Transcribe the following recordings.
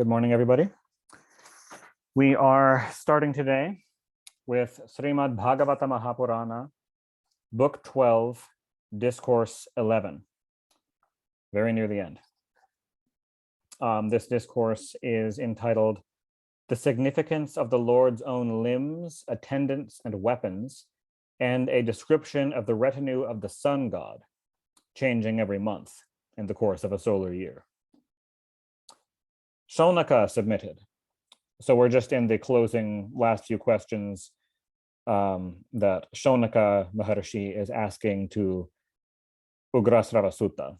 Good morning, everybody. We are starting today with Shrimad Bhagavata Mahapurana, Book 12, Discourse 11, very near the end. This discourse is entitled The Significance of the Lord's Own Limbs, Attendants, and Weapons, and a description of the retinue of the sun god, changing every month in the course of a solar year. Shaunaka submitted. So we're just in the closing last few questions that Shaunaka Maharshi is asking to Ugrasrava Sutta.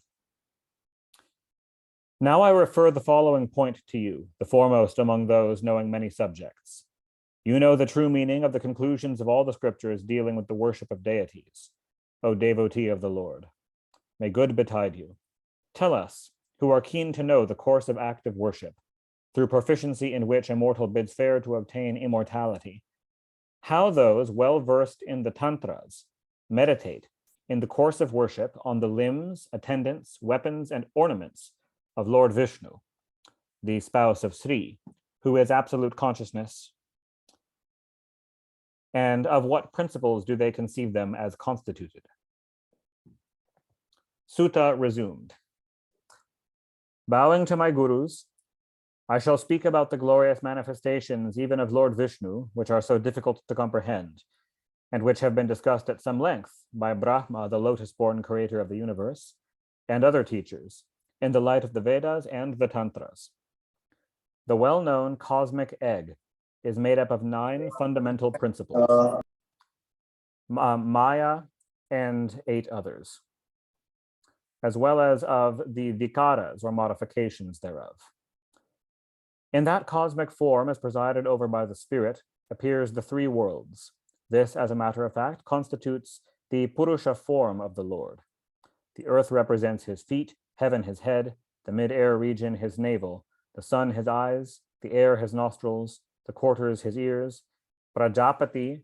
Now I refer the following point to you, the foremost among those knowing many subjects. You know the true meaning of the conclusions of all the scriptures dealing with the worship of deities, O devotee of the Lord. May good betide you. Tell us, who are keen to know the course of active worship, through proficiency in which a mortal bids fair to obtain immortality, how those well-versed in the tantras meditate in the course of worship on the limbs, attendants, weapons, and ornaments of Lord Vishnu, the spouse of Sri, who is absolute consciousness, and of what principles do they conceive them as constituted? Sutta resumed. Bowing to my gurus, I shall speak about the glorious manifestations even of Lord Vishnu, which are so difficult to comprehend, and which have been discussed at some length by Brahma, the lotus-born creator of the universe, and other teachers, in the light of the Vedas and the Tantras. The well-known cosmic egg is made up of 9 fundamental principles, Maya and 8 others, as well as of the vikaras, or modifications thereof. In that cosmic form, as presided over by the spirit, appears the 3 worlds. This, as a matter of fact, constitutes the Purusha form of the Lord. The earth represents his feet, heaven his head, the mid-air region his navel, the sun his eyes, the air his nostrils, the quarters his ears, Prajapati,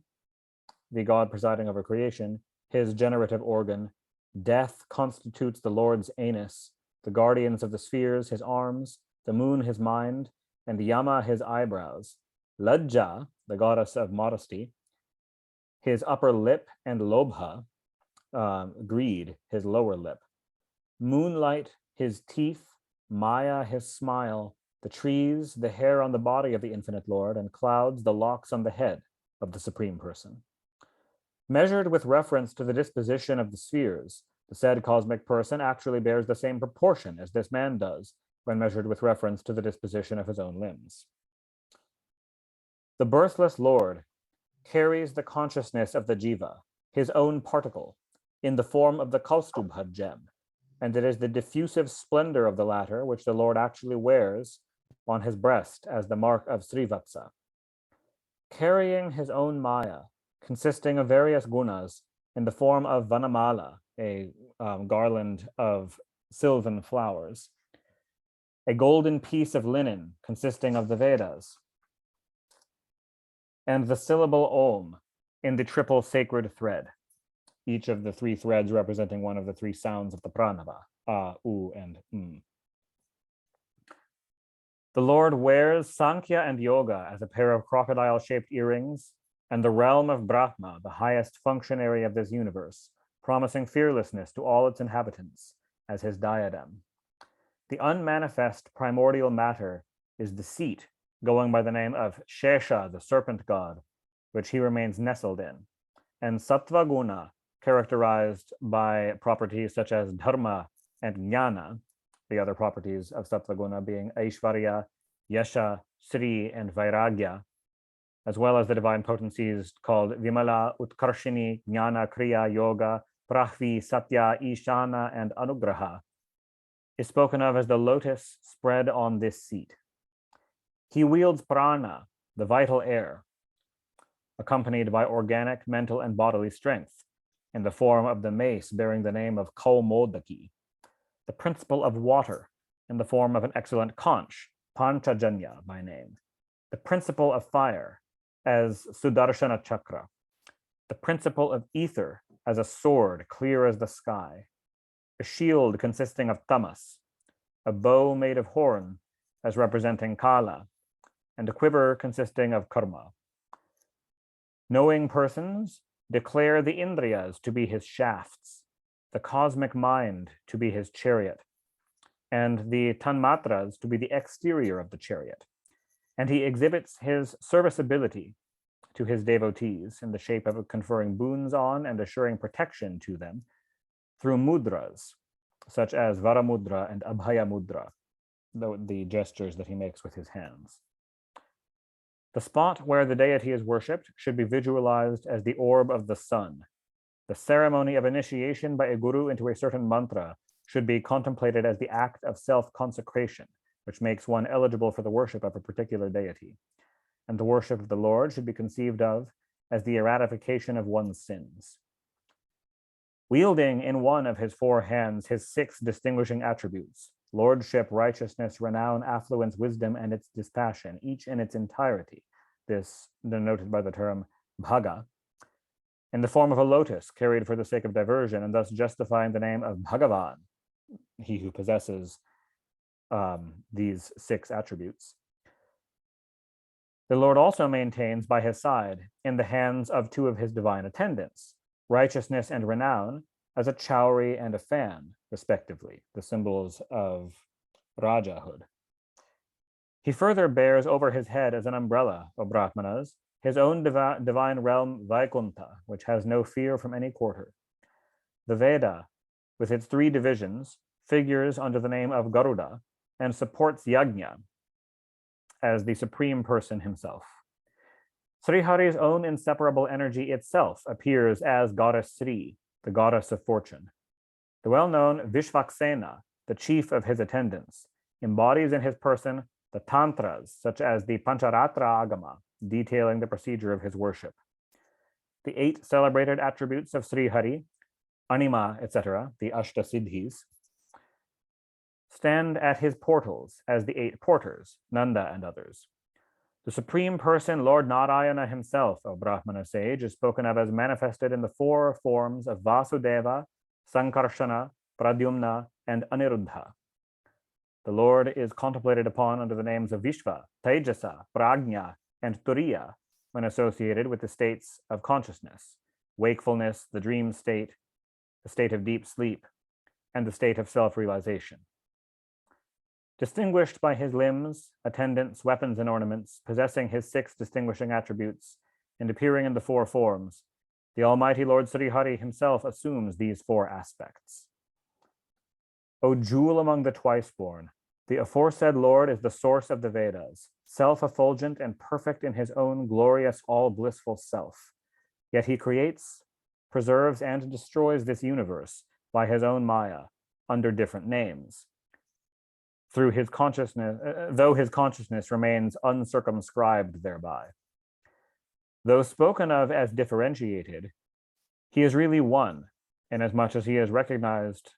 the god presiding over creation, his generative organ, death constitutes the Lord's anus, the guardians of the spheres his arms, the moon his mind, and Yama his eyebrows, Lajja, the goddess of modesty, his upper lip, and Lobha, greed, his lower lip, moonlight his teeth, Maya his smile, the trees, the hair on the body of the infinite Lord, and clouds, the locks on the head of the Supreme Person. Measured with reference to the disposition of the spheres, the said cosmic person actually bears the same proportion as this man does when measured with reference to the disposition of his own limbs. The birthless Lord carries the consciousness of the jiva, his own particle, in the form of the Kaustubha gem, and it is the diffusive splendor of the latter which the Lord actually wears on his breast as the mark of Srivatsa. Carrying his own Maya, consisting of various gunas, in the form of Vanamala, a garland of sylvan flowers, a golden piece of linen consisting of the Vedas, and the syllable Om in the triple sacred thread, each of the 3 threads representing one of the 3 sounds of the pranava, A, U, and M. The Lord wears Sankhya and Yoga as a pair of crocodile-shaped earrings, and the realm of Brahma, the highest functionary of this universe, promising fearlessness to all its inhabitants, as his diadem. The unmanifest primordial matter is the seat, going by the name of Shesha, the serpent god, which he remains nestled in, and Sattva Guna, characterized by properties such as Dharma and Jnana, the other properties of Sattva Guna being Aishvarya, Yasha, Sri, and Vairagya, as well as the divine potencies called Vimala, Utkarshini, Jnana, Kriya, Yoga, Prahvi, Satya, Ishana, and Anugraha, is spoken of as the lotus spread on this seat. He wields prana, the vital air, accompanied by organic, mental, and bodily strength, in the form of the mace bearing the name of Kaumodaki, the principle of water, in the form of an excellent conch, Panchajanya by name, the principle of fire, as Sudarshana Chakra, the principle of ether, as a sword clear as the sky, a shield consisting of tamas, a bow made of horn, as representing Kala, and a quiver consisting of Karma. Knowing persons declare the Indriyas to be his shafts, the cosmic mind to be his chariot, and the Tanmatras to be the exterior of the chariot. And he exhibits his serviceability to his devotees in the shape of conferring boons on and assuring protection to them through mudras, such as Varamudra and Abhaya Mudra, the gestures that he makes with his hands. The spot where the deity is worshipped should be visualized as the orb of the sun. The ceremony of initiation by a guru into a certain mantra should be contemplated as the act of self-consecration, which makes one eligible for the worship of a particular deity. And the worship of the Lord should be conceived of as the eradication of one's sins. Wielding in one of his four hands his six distinguishing attributes, lordship, righteousness, renown, affluence, wisdom, and its dispassion, each in its entirety, this denoted by the term bhaga, in the form of a lotus carried for the sake of diversion, and thus justifying the name of Bhagavan, he who possesses these six attributes. The Lord also maintains by his side, in the hands of two of his divine attendants, righteousness and renown as a chowri and a fan, respectively, the symbols of Rajahood. He further bears over his head as an umbrella, O Brahmanas, his own divine realm Vaikunta, which has no fear from any quarter. The Veda, with its three divisions, figures under the name of Garuda and supports Yajna as the supreme person himself. Srihari's own inseparable energy itself appears as goddess Sri, the goddess of fortune. The well-known Vishvaksena, the chief of his attendants, embodies in his person the tantras, such as the Pancharatra Agama, detailing the procedure of his worship. The 8 celebrated attributes of Srihari, Anima, etc., the Ashta Siddhis, stand at his portals as the 8 porters, Nanda and others. The supreme person, Lord Narayana himself, O Brahmana sage, is spoken of as manifested in the 4 forms of Vasudeva, Sankarshana, Pradyumna, and Aniruddha. The Lord is contemplated upon under the names of Vishva, Tejasa, Prajna, and Turiya when associated with the states of consciousness, wakefulness, the dream state, the state of deep sleep, and the state of self-realization. Distinguished by his limbs, attendants, weapons, and ornaments, possessing his 6 distinguishing attributes, and appearing in the 4 forms, the Almighty Lord Srihari himself assumes these 4 aspects. O jewel among the twice-born, the aforesaid Lord is the source of the Vedas, self-effulgent and perfect in his own glorious, all-blissful self. Yet he creates, preserves, and destroys this universe by his own Maya under different names. Through his consciousness, though his consciousness remains uncircumscribed thereby. Though spoken of as differentiated, he is really one, inasmuch as he is recognized,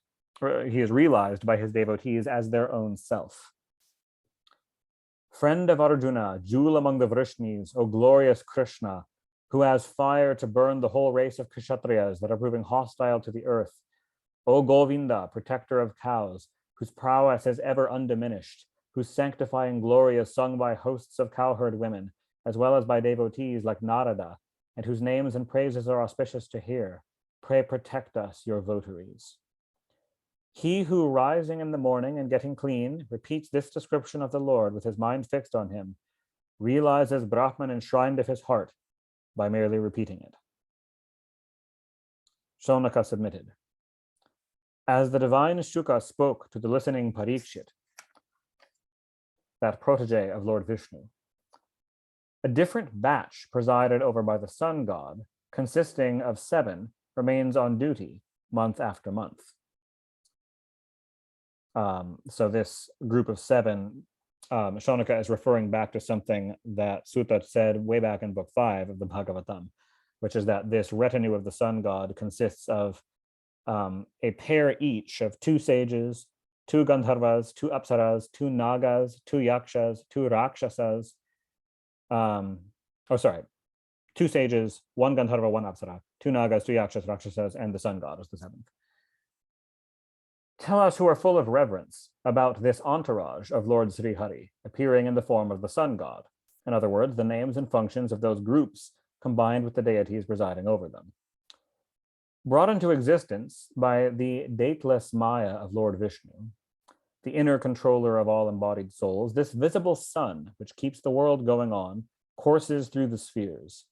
or he is realized by his devotees as their own self. Friend of Arjuna, jewel among the Vrishnis, O glorious Krishna, who has fire to burn the whole race of Kshatriyas that are proving hostile to the earth. O Govinda, protector of cows, whose prowess is ever undiminished, whose sanctifying glory is sung by hosts of cowherd women, as well as by devotees like Narada, and whose names and praises are auspicious to hear. Pray protect us, your votaries. He who, rising in the morning and getting clean, repeats this description of the Lord with his mind fixed on him, realizes Brahman enshrined of his heart by merely repeating it. Shaunaka submitted. As the divine Shuka spoke to the listening Parikshit, that protege of Lord Vishnu, a different batch presided over by the sun god, consisting of 7, remains on duty month after month. So this group of 7, Shaunaka is referring back to something that Sutta said way back in book 5 of the Bhagavatam, which is that this retinue of the sun god consists of a pair each of 2 sages, 2 Gandharvas, 2 Apsaras, 2 Nagas, 2 Yakshas, 2 Rakshasas. 2 sages, 1 Gandharva, 1 Apsara, 2 Nagas, 2 Yakshas, Rakshasas, and the sun god is the 7th. tell us who are full of reverence about this entourage of Lord Sri Hari appearing in the form of the sun god. In other words, the names and functions of those groups combined with the deities presiding over them. Brought into existence by the dateless Maya of Lord Vishnu, the inner controller of all embodied souls, this visible sun, which keeps the world going on, courses through the spheres.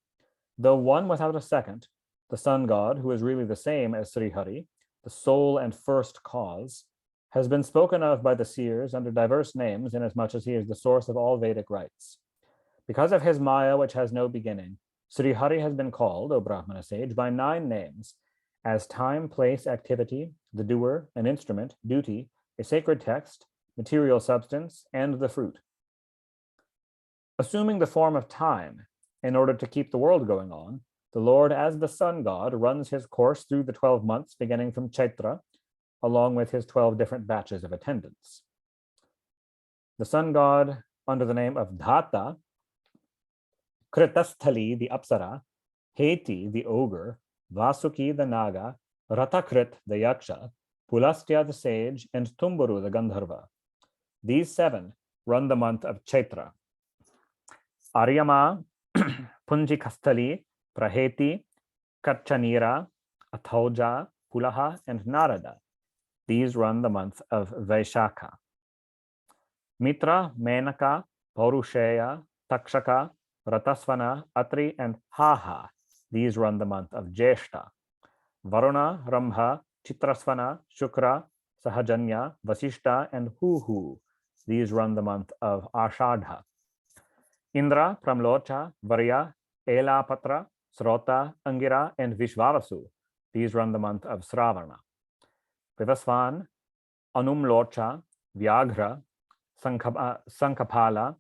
Though one without a second, the sun god, who is really the same as Sri Hari, the soul and first cause, has been spoken of by the seers under diverse names, inasmuch as he is the source of all Vedic rites. Because of his Maya, which has no beginning, Sri Hari has been called, O Brahmana sage, by 9 names, as time, place, activity, the doer, an instrument, duty, a sacred text, material substance, and the fruit. Assuming the form of time, in order to keep the world going on, the Lord, as the sun god, runs his course through the 12 months, beginning from Chaitra, along with his 12 different batches of attendants. The sun god, under the name of Dhata, Kritasthali, the Apsara, Heti, the ogre, Vasuki, the Naga, Ratakrit, the Yaksha, Pulastya, the sage, and Tumburu, the Gandharva. These 7 run the month of Chaitra. Aryama, Punjikasthali, Praheti, Kachanira, Athauja, Pulaha, and Narada. These run the month of Vaishakha. Mitra, Menaka, Paurusheya, Takshaka, Ratasvana, Atri, and Haha. These run the month of Jeshta. Varuna, Rambha, Chitrasvana, Shukra, Sahajanya, Vasishta, and Huhu. These run the month of Ashadha. Indra, Pramlocha, Varya, Elapatra, Srota, Angira, and Vishvavasu. These run the month of Sravana. Vivasvan, Anumlocha, Vyaghra, Sankapala,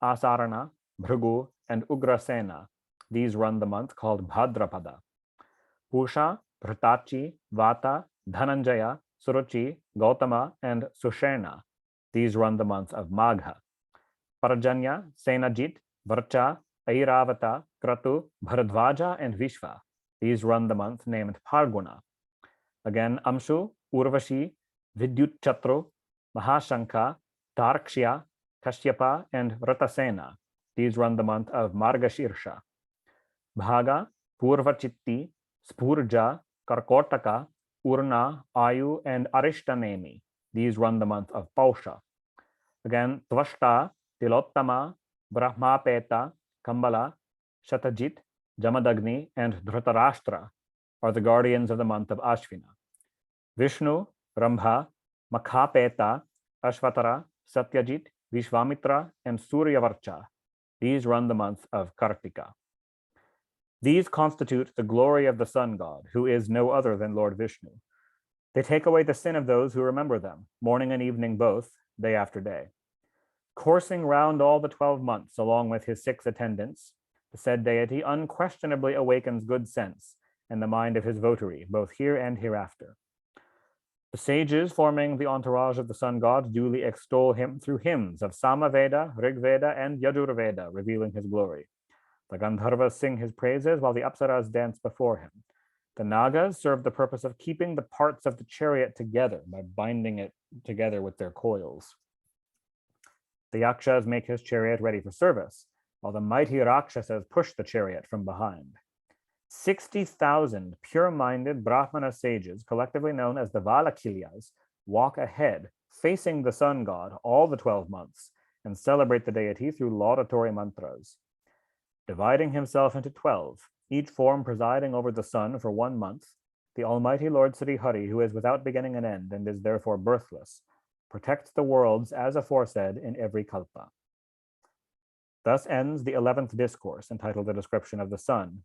Asarana, Bhrigu, and Ugrasena. These run the month called Bhadrapada. Pusha, Bhratachi, Vata, Dhananjaya, Suruchi, Gautama, and Sushena. These run the month of Magha. Parajanya, Senajit, Varcha, Airavata, Kratu, Bharadvaja, and Vishva. These run the month named Parguna. Again, Amshu, Urvashi, Vidyutchatru, Mahashankha, Tarkshya, Kashyapa, and Ratasena. These run the month of Margashirsha. Bhaga, Purvachitti, Spurja, Karkotaka, Urna, Ayu, and Arishtanemi. These run the month of Pausha. Again, Tvashta, Tilottama, Brahmapeta, Kambala, Shatajit, Jamadagni, and Dhritarashtra are the guardians of the month of Ashvina. Vishnu, Rambha, Makhapeta, Ashvatara, Satyajit, Vishvamitra, and Suryavarcha. These run the month of Kartika. These constitute the glory of the sun god, who is no other than Lord Vishnu. They take away the sin of those who remember them, morning and evening both, day after day. Coursing round all the 12 months along with his 6 attendants, the said deity unquestionably awakens good sense in the mind of his votary, both here and hereafter. The sages forming the entourage of the sun god duly extol him through hymns of Samaveda, Rigveda, and Yajurveda, revealing his glory. The Gandharvas sing his praises while the Apsaras dance before him. The Nagas serve the purpose of keeping the parts of the chariot together by binding it together with their coils. The Yakshas make his chariot ready for service, while the mighty Rakshasas push the chariot from behind. 60,000 pure-minded Brahmana sages, collectively known as the Valakilyas, walk ahead, facing the sun god all the 12 months, and celebrate the deity through laudatory mantras. Dividing himself into 12, each form presiding over the sun for 1 month, the Almighty Lord Sri Hari, who is without beginning and end and is therefore birthless, protects the worlds as aforesaid in every kalpa. Thus ends the 11th discourse, entitled The Description of the Sun,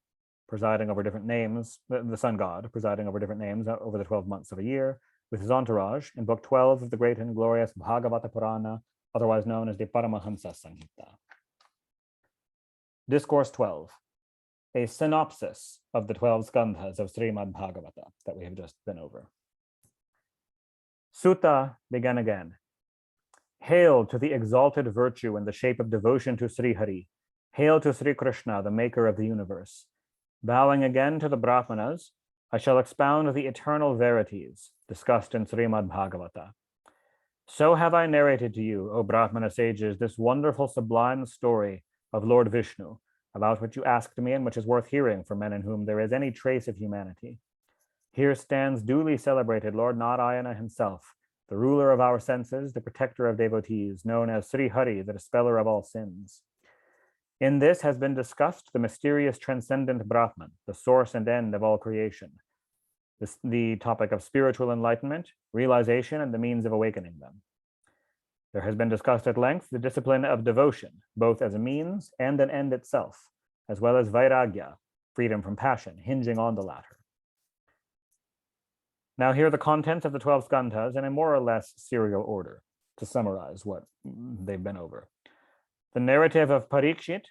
presiding over different names, the sun god presiding over different names over the 12 months of a year, with his entourage in book 12 of the great and glorious Bhagavata Purana, otherwise known as the Paramahamsa Samhita. Discourse 12, a synopsis of the 12 skandhas of Shrimad Bhagavata that we have just been over. Sutta began again. Hail to the exalted virtue in the shape of devotion to Sri Hari. Hail to Sri Krishna, the maker of the universe. Bowing again to the Brahmanas, I shall expound the eternal verities discussed in Shrimad Bhagavata. So have I narrated to you, O Brahmana sages, this wonderful sublime story of Lord Vishnu, about which you asked me and which is worth hearing for men in whom there is any trace of humanity. Here stands duly celebrated Lord Narayana himself, the ruler of our senses, the protector of devotees, known as Sri Hari, the dispeller of all sins. In this has been discussed the mysterious transcendent Brahman, the source and end of all creation, the topic of spiritual enlightenment, realization, and the means of awakening them. There has been discussed at length the discipline of devotion, both as a means and an end itself, as well as vairagya, freedom from passion, hinging on the latter. Now here are the contents of the 12 skandhas in a more or less serial order, to summarize what they've been over. The narrative of Parikshit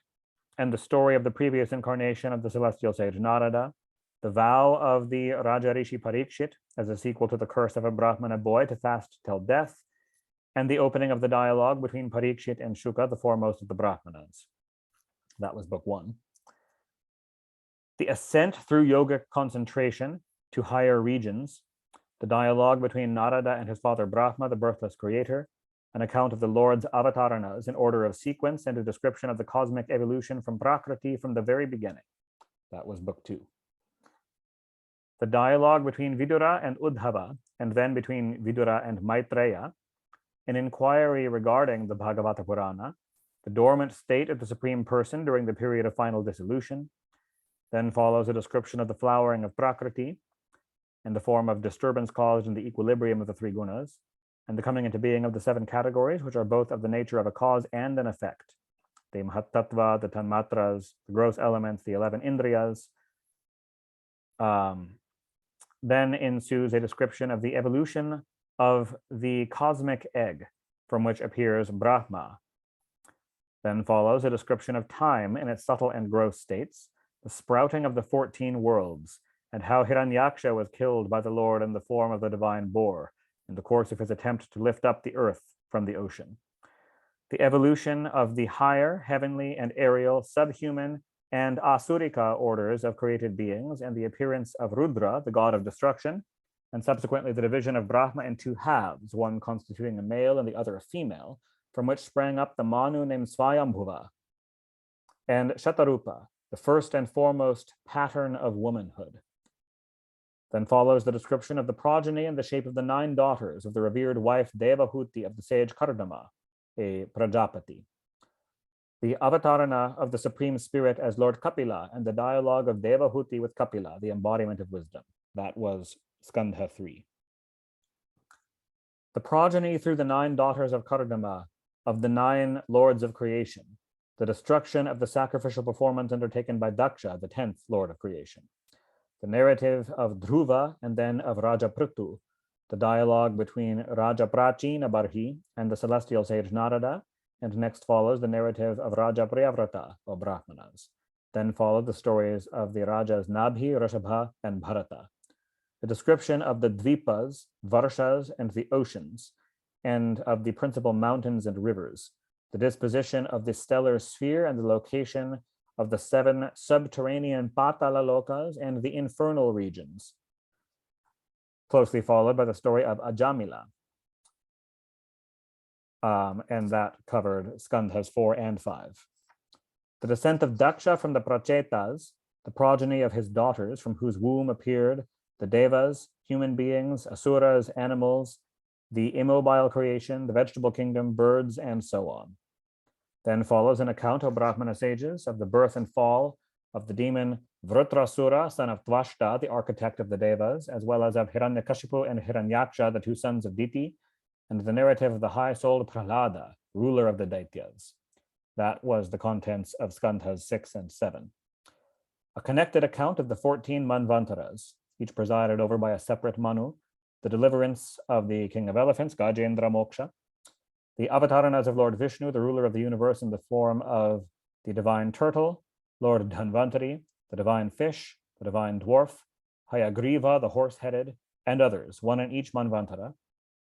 and the story of the previous incarnation of the celestial sage Narada, the vow of the Raja Rishi Parikshit as a sequel to the curse of a Brahmana boy to fast till death, and the opening of the dialogue between Parikshit and Shuka, the foremost of the Brahmanas. That was book 1. The ascent through yogic concentration to higher regions, the dialogue between Narada and his father Brahma, the birthless creator, an account of the Lord's avataranas in order of sequence, and a description of the cosmic evolution from Prakruti from the very beginning. That was book 2. The dialogue between Vidura and Uddhava, and then between Vidura and Maitreya, an inquiry regarding the Bhagavata Purana, the dormant state of the Supreme Person during the period of final dissolution. Then follows a description of the flowering of Prakriti in the form of disturbance caused in the equilibrium of the 3 gunas, and the coming into being of the 7 categories, which are both of the nature of a cause and an effect. The Mahattattva, the Tanmatras, the gross elements, the 11 Indriyas. Then ensues a description of the evolution of the cosmic egg from which appears Brahma. Then follows a description of time in its subtle and gross states, the sprouting of the 14 worlds, and how Hiranyaksha was killed by the Lord in the form of the divine boar in the course of his attempt to lift up the earth from the ocean. The evolution of the higher, heavenly, and aerial, subhuman, and asurika orders of created beings, and the appearance of Rudra, the god of destruction, and subsequently the division of Brahma in 2 halves, one constituting a male and the other a female, from which sprang up the Manu named Swayambhuva, and Shatarupa, the first and foremost pattern of womanhood. Then follows the description of the progeny in the shape of the 9 daughters of the revered wife Devahuti of the sage Kardama, a Prajapati. The avatarana of the Supreme Spirit as Lord Kapila, and the dialogue of Devahuti with Kapila, the embodiment of wisdom. That was Skandha 3. The progeny through the 9 daughters of Kardama, of the 9 lords of creation, the destruction of the sacrificial performance undertaken by Daksha, the 10th lord of creation. The narrative of Dhruva and then of Raja Prithu, the dialogue between Raja Prachina Barhi and the celestial sage Narada, and next follows the narrative of Raja Priyavrata, or Brahmanas. Then followed the stories of the Rajas Nabhi, Rishabha, and Bharata. The description of the Dvipas, Varshas, and the oceans, and of the principal mountains and rivers, the disposition of the stellar sphere and the location of the 7 subterranean Patala Lokas and the infernal regions, closely followed by the story of Ajamila. And that covered Skandhas 4 and 5. The descent of Daksha from the Prachetas, the progeny of his daughters, from whose womb appeared the Devas, human beings, Asuras, animals, the immobile creation, the vegetable kingdom, birds, and so on. Then follows an account of Brahmana sages of the birth and fall of the demon Vrutrasura, son of Tvashta, the architect of the Devas, as well as of Hiranyakashipu and Hiranyaksha, the 2 sons of Diti, and the narrative of the high-souled Prahlada, ruler of the Daityas. That was the contents of Skandhas 6 and 7. A connected account of the 14 Manvantaras, each presided over by a separate Manu, the deliverance of the king of elephants, Gajendra Moksha, the avataranas of Lord Vishnu, the ruler of the universe in the form of the divine turtle, Lord Dhanvantari, the divine fish, the divine dwarf, Hayagriva, the horse-headed, and others, one in each Manvantara,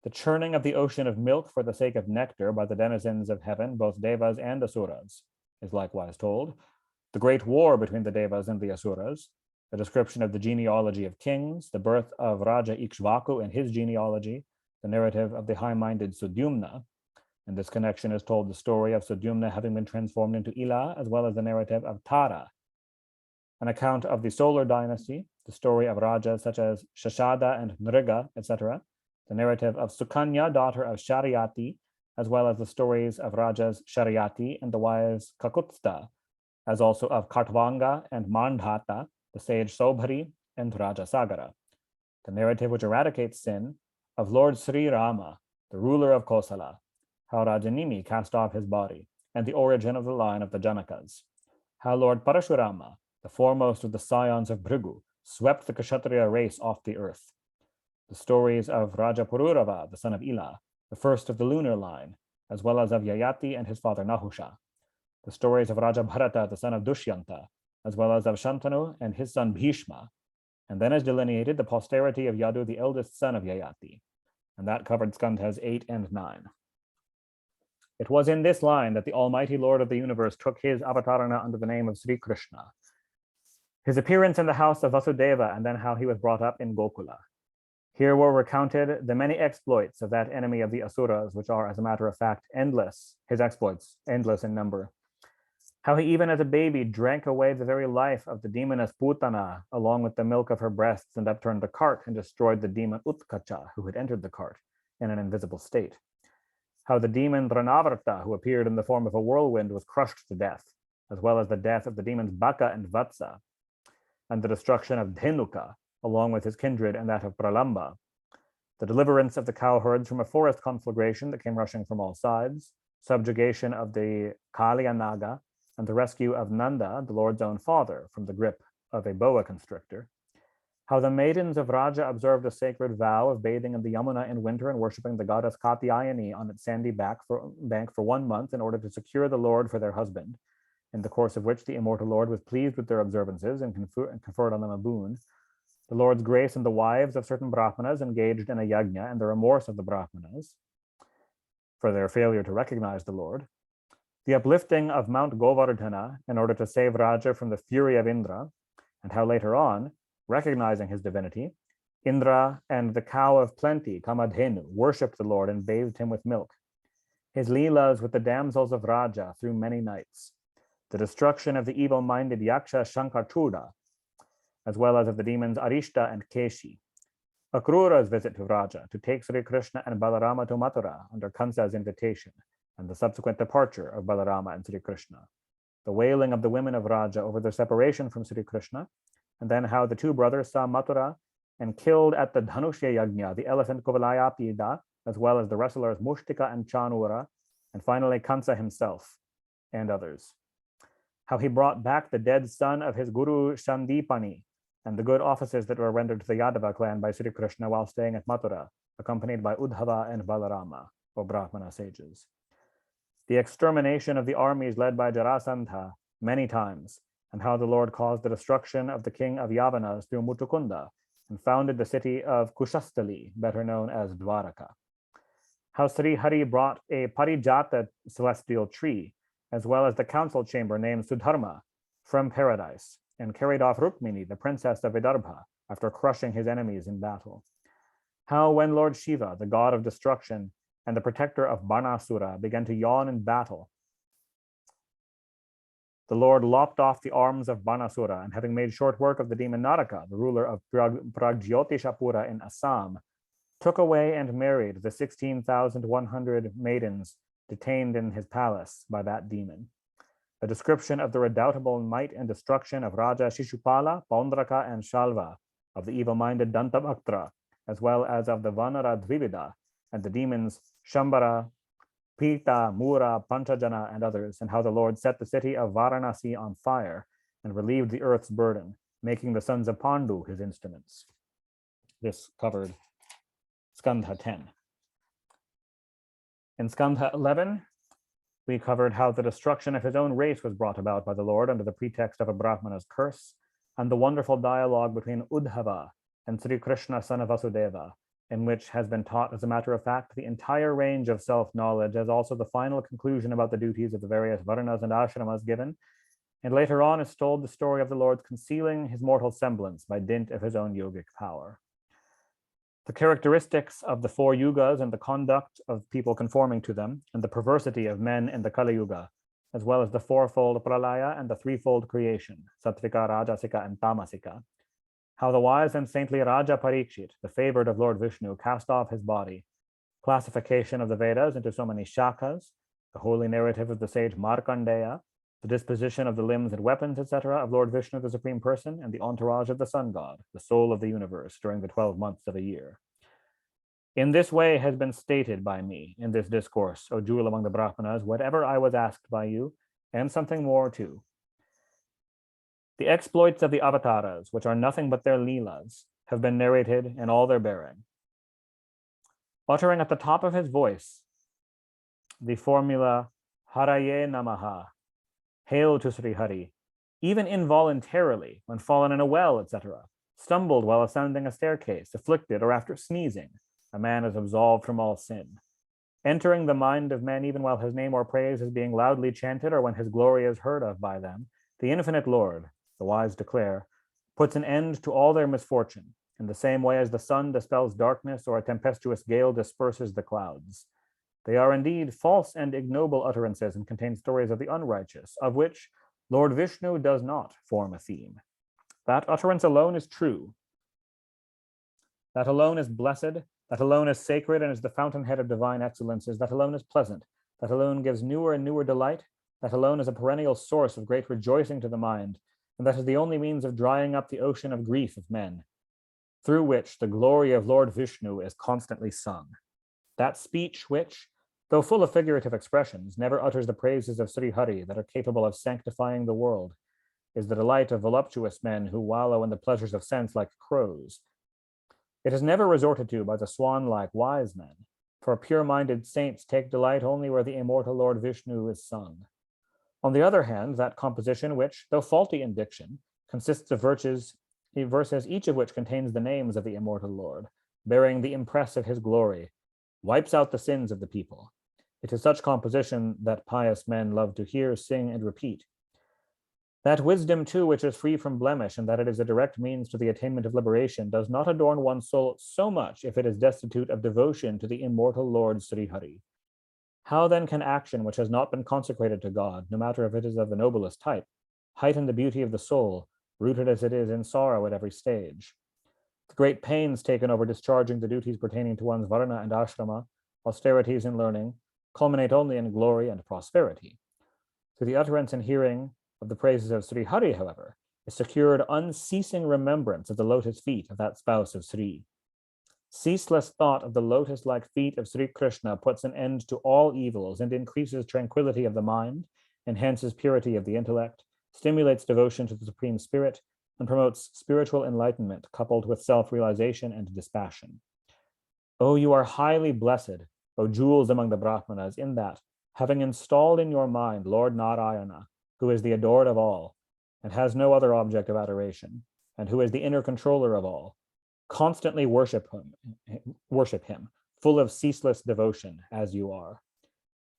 the churning of the ocean of milk for the sake of nectar by the denizens of heaven, both Devas and Asuras, is likewise told, the great war between the Devas and the Asuras, the description of the genealogy of kings, the birth of Raja Ikshvaku and his genealogy, the narrative of the high-minded Sudyumna. In this connection is told the story of Sudyumna having been transformed into Ila, as well as the narrative of Tara. An account of the solar dynasty, the story of rajas such as Shashada and Nriga, etc., the narrative of Sukanya, daughter of Sharyati, as well as the stories of rajas Sharyati and the wives Kakutsta, as also of Kartvanga and Mandhata, the sage Sobhari and Raja Sagara. The narrative which eradicates sin of Lord Sri Rama, the ruler of Kosala, how Rajanimi cast off his body, and the origin of the line of the Janakas. How Lord Parashurama, the foremost of the scions of Bhrigu, swept the Kshatriya race off the earth. The stories of Raja Pururava, the son of Ila, the first of the lunar line, as well as of Yayati and his father Nahusha. The stories of Raja Bharata, the son of Dushyanta, as well as of Shantanu and his son Bhishma. And then is delineated the posterity of Yadu, the eldest son of Yayati. And that covered skandhas 8 and 9. It was in this line that the Almighty Lord of the universe took his avatarana under the name of Sri Krishna. His appearance in the house of Vasudeva, and then how he was brought up in Gokula. Here were recounted the many exploits of that enemy of the Asuras, which are, as a matter of fact, endless, his exploits, endless in number. How he even as a baby drank away the very life of the demoness Putana, along with the milk of her breasts, and upturned the cart and destroyed the demon Utkacha, who had entered the cart in an invisible state. How the demon Ranavarta, who appeared in the form of a whirlwind, was crushed to death, as well as the death of the demons Baka and Vatsa, and the destruction of Dhenuka, along with his kindred and that of Pralamba, the deliverance of the cowherds from a forest conflagration that came rushing from all sides, subjugation of the Kalya Naga, and the rescue of Nanda, the Lord's own father, from the grip of a boa constrictor. How the maidens of Raja observed a sacred vow of bathing in the Yamuna in winter and worshipping the goddess Katyayani on its sandy bank for 1 month in order to secure the Lord for their husband, in the course of which the immortal Lord was pleased with their observances and conferred on them a boon. The Lord's grace and the wives of certain Brahmanas engaged in a yajna, and the remorse of the Brahmanas for their failure to recognize the Lord. The uplifting of Mount Govardhana in order to save Raja from the fury of Indra, and how later on, recognizing his divinity, Indra and the cow of plenty, Kamadhenu, worshipped the Lord and bathed him with milk. His leelas with the damsels of Raja through many nights. The destruction of the evil-minded Yaksha Shankarchuda, as well as of the demons Arishta and Keshi. Akrura's visit to Raja to take Sri Krishna and Balarama to Mathura under Kansa's invitation, and the subsequent departure of Balarama and Sri Krishna. The wailing of the women of Raja over their separation from Sri Krishna, and then how the two brothers saw Mathura and killed at the Dhanushya Yajna the elephant Kuvalayapida, as well as the wrestlers Mushtika and Chanura, and finally Kansa himself and others. How he brought back the dead son of his guru Shandipani, and the good offices that were rendered to the Yadava clan by Sri Krishna while staying at Mathura, accompanied by Udhava and Balarama, or Brahmana sages. The extermination of the armies led by Jarasandha many times, and how the Lord caused the destruction of the king of Yavanas through Mutukunda, and founded the city of Kushastali, better known as Dwaraka. How Sri Hari brought a Parijata celestial tree, as well as the council chamber named Sudharma, from paradise, and carried off Rukmini, the princess of Vidarbha, after crushing his enemies in battle. How when Lord Shiva, the god of destruction and the protector of Banasura, began to yawn in battle, the Lord lopped off the arms of Banasura, and having made short work of the demon Naraka, the ruler of Pragjyotishapura in Assam, took away and married the 16,100 maidens detained in his palace by that demon. A description of the redoubtable might and destruction of Raja Shishupala, Paundraka, and Shalva, of the evil-minded Dantabhaktra, as well as of the Vanara Dvivida, and the demons Shambara, Pita, Mura, Panchajana, and others, and how the Lord set the city of Varanasi on fire and relieved the earth's burden, making the sons of Pandu his instruments. This covered Skandha 10. In Skandha 11, we covered how the destruction of his own race was brought about by the Lord under the pretext of a Brahmana's curse, and the wonderful dialogue between Udhava and Sri Krishna, son of Vasudeva, in which has been taught, as a matter of fact, the entire range of self-knowledge, as also the final conclusion about the duties of the various varnas and ashramas given and later on is told the story of the Lord concealing his mortal semblance by dint of his own yogic power. The characteristics of the four yugas and the conduct of people conforming to them, and the perversity of men in the Kali Yuga, as well as the fourfold pralaya and the threefold creation, sattvika, rajasika, and tamasika. How the wise and saintly Raja Parikshit, the favored of Lord Vishnu, cast off his body. Classification of the Vedas into so many shakas, the holy narrative of the sage Markandeya, the disposition of the limbs and weapons, etc., of Lord Vishnu, the Supreme Person, and the entourage of the Sun God, the soul of the universe, during the 12 months of a year. In this way has been stated by me in this discourse, O jewel among the Brahmanas, whatever I was asked by you, and something more too. The exploits of the avatars, which are nothing but their leelas, have been narrated in all their bearing. Uttering at the top of his voice the formula Haraye Namaha, hail to Sri Hari, even involuntarily when fallen in a well, etc., stumbled while ascending a staircase, afflicted, or after sneezing, a man is absolved from all sin. Entering the mind of men even while his name or praise is being loudly chanted or when his glory is heard of by them, the infinite Lord, the wise declare, puts an end to all their misfortune, in the same way as the sun dispels darkness or a tempestuous gale disperses the clouds. They are indeed false and ignoble utterances and contain stories of the unrighteous, of which Lord Vishnu does not form a theme. That utterance alone is true. That alone is blessed. That alone is sacred and is the fountainhead of divine excellences. That alone is pleasant. That alone gives newer and newer delight. That alone is a perennial source of great rejoicing to the mind. And that is the only means of drying up the ocean of grief of men, through which the glory of Lord Vishnu is constantly sung. That speech which, though full of figurative expressions, never utters the praises of Sri Hari that are capable of sanctifying the world, is the delight of voluptuous men who wallow in the pleasures of sense like crows. It is never resorted to by the swan-like wise men, for pure-minded saints take delight only where the immortal Lord Vishnu is sung. On the other hand, that composition which, though faulty in diction, consists of verses, each of which contains the names of the immortal Lord, bearing the impress of his glory, wipes out the sins of the people. It is such composition that pious men love to hear, sing, and repeat. That wisdom, too, which is free from blemish and that it is a direct means to the attainment of liberation, does not adorn one's soul so much if it is destitute of devotion to the immortal Lord Sri Hari. How then can action which has not been consecrated to God, no matter if it is of the noblest type, heighten the beauty of the soul, rooted as it is in sorrow at every stage? The great pains taken over discharging the duties pertaining to one's varna and ashrama, austerities in learning, culminate only in glory and prosperity. Through the utterance and hearing of the praises of Sri Hari, however, is secured unceasing remembrance of the lotus feet of that spouse of Sri. Ceaseless thought of the lotus-like feet of Sri Krishna puts an end to all evils and increases tranquility of the mind, enhances purity of the intellect, stimulates devotion to the Supreme Spirit, and promotes spiritual enlightenment coupled with self-realization and dispassion. Oh, you are highly blessed, O jewels among the Brahmanas, in that, having installed in your mind Lord Narayana, who is the adored of all, and has no other object of adoration, and who is the inner controller of all, constantly worship him, full of ceaseless devotion, as you are.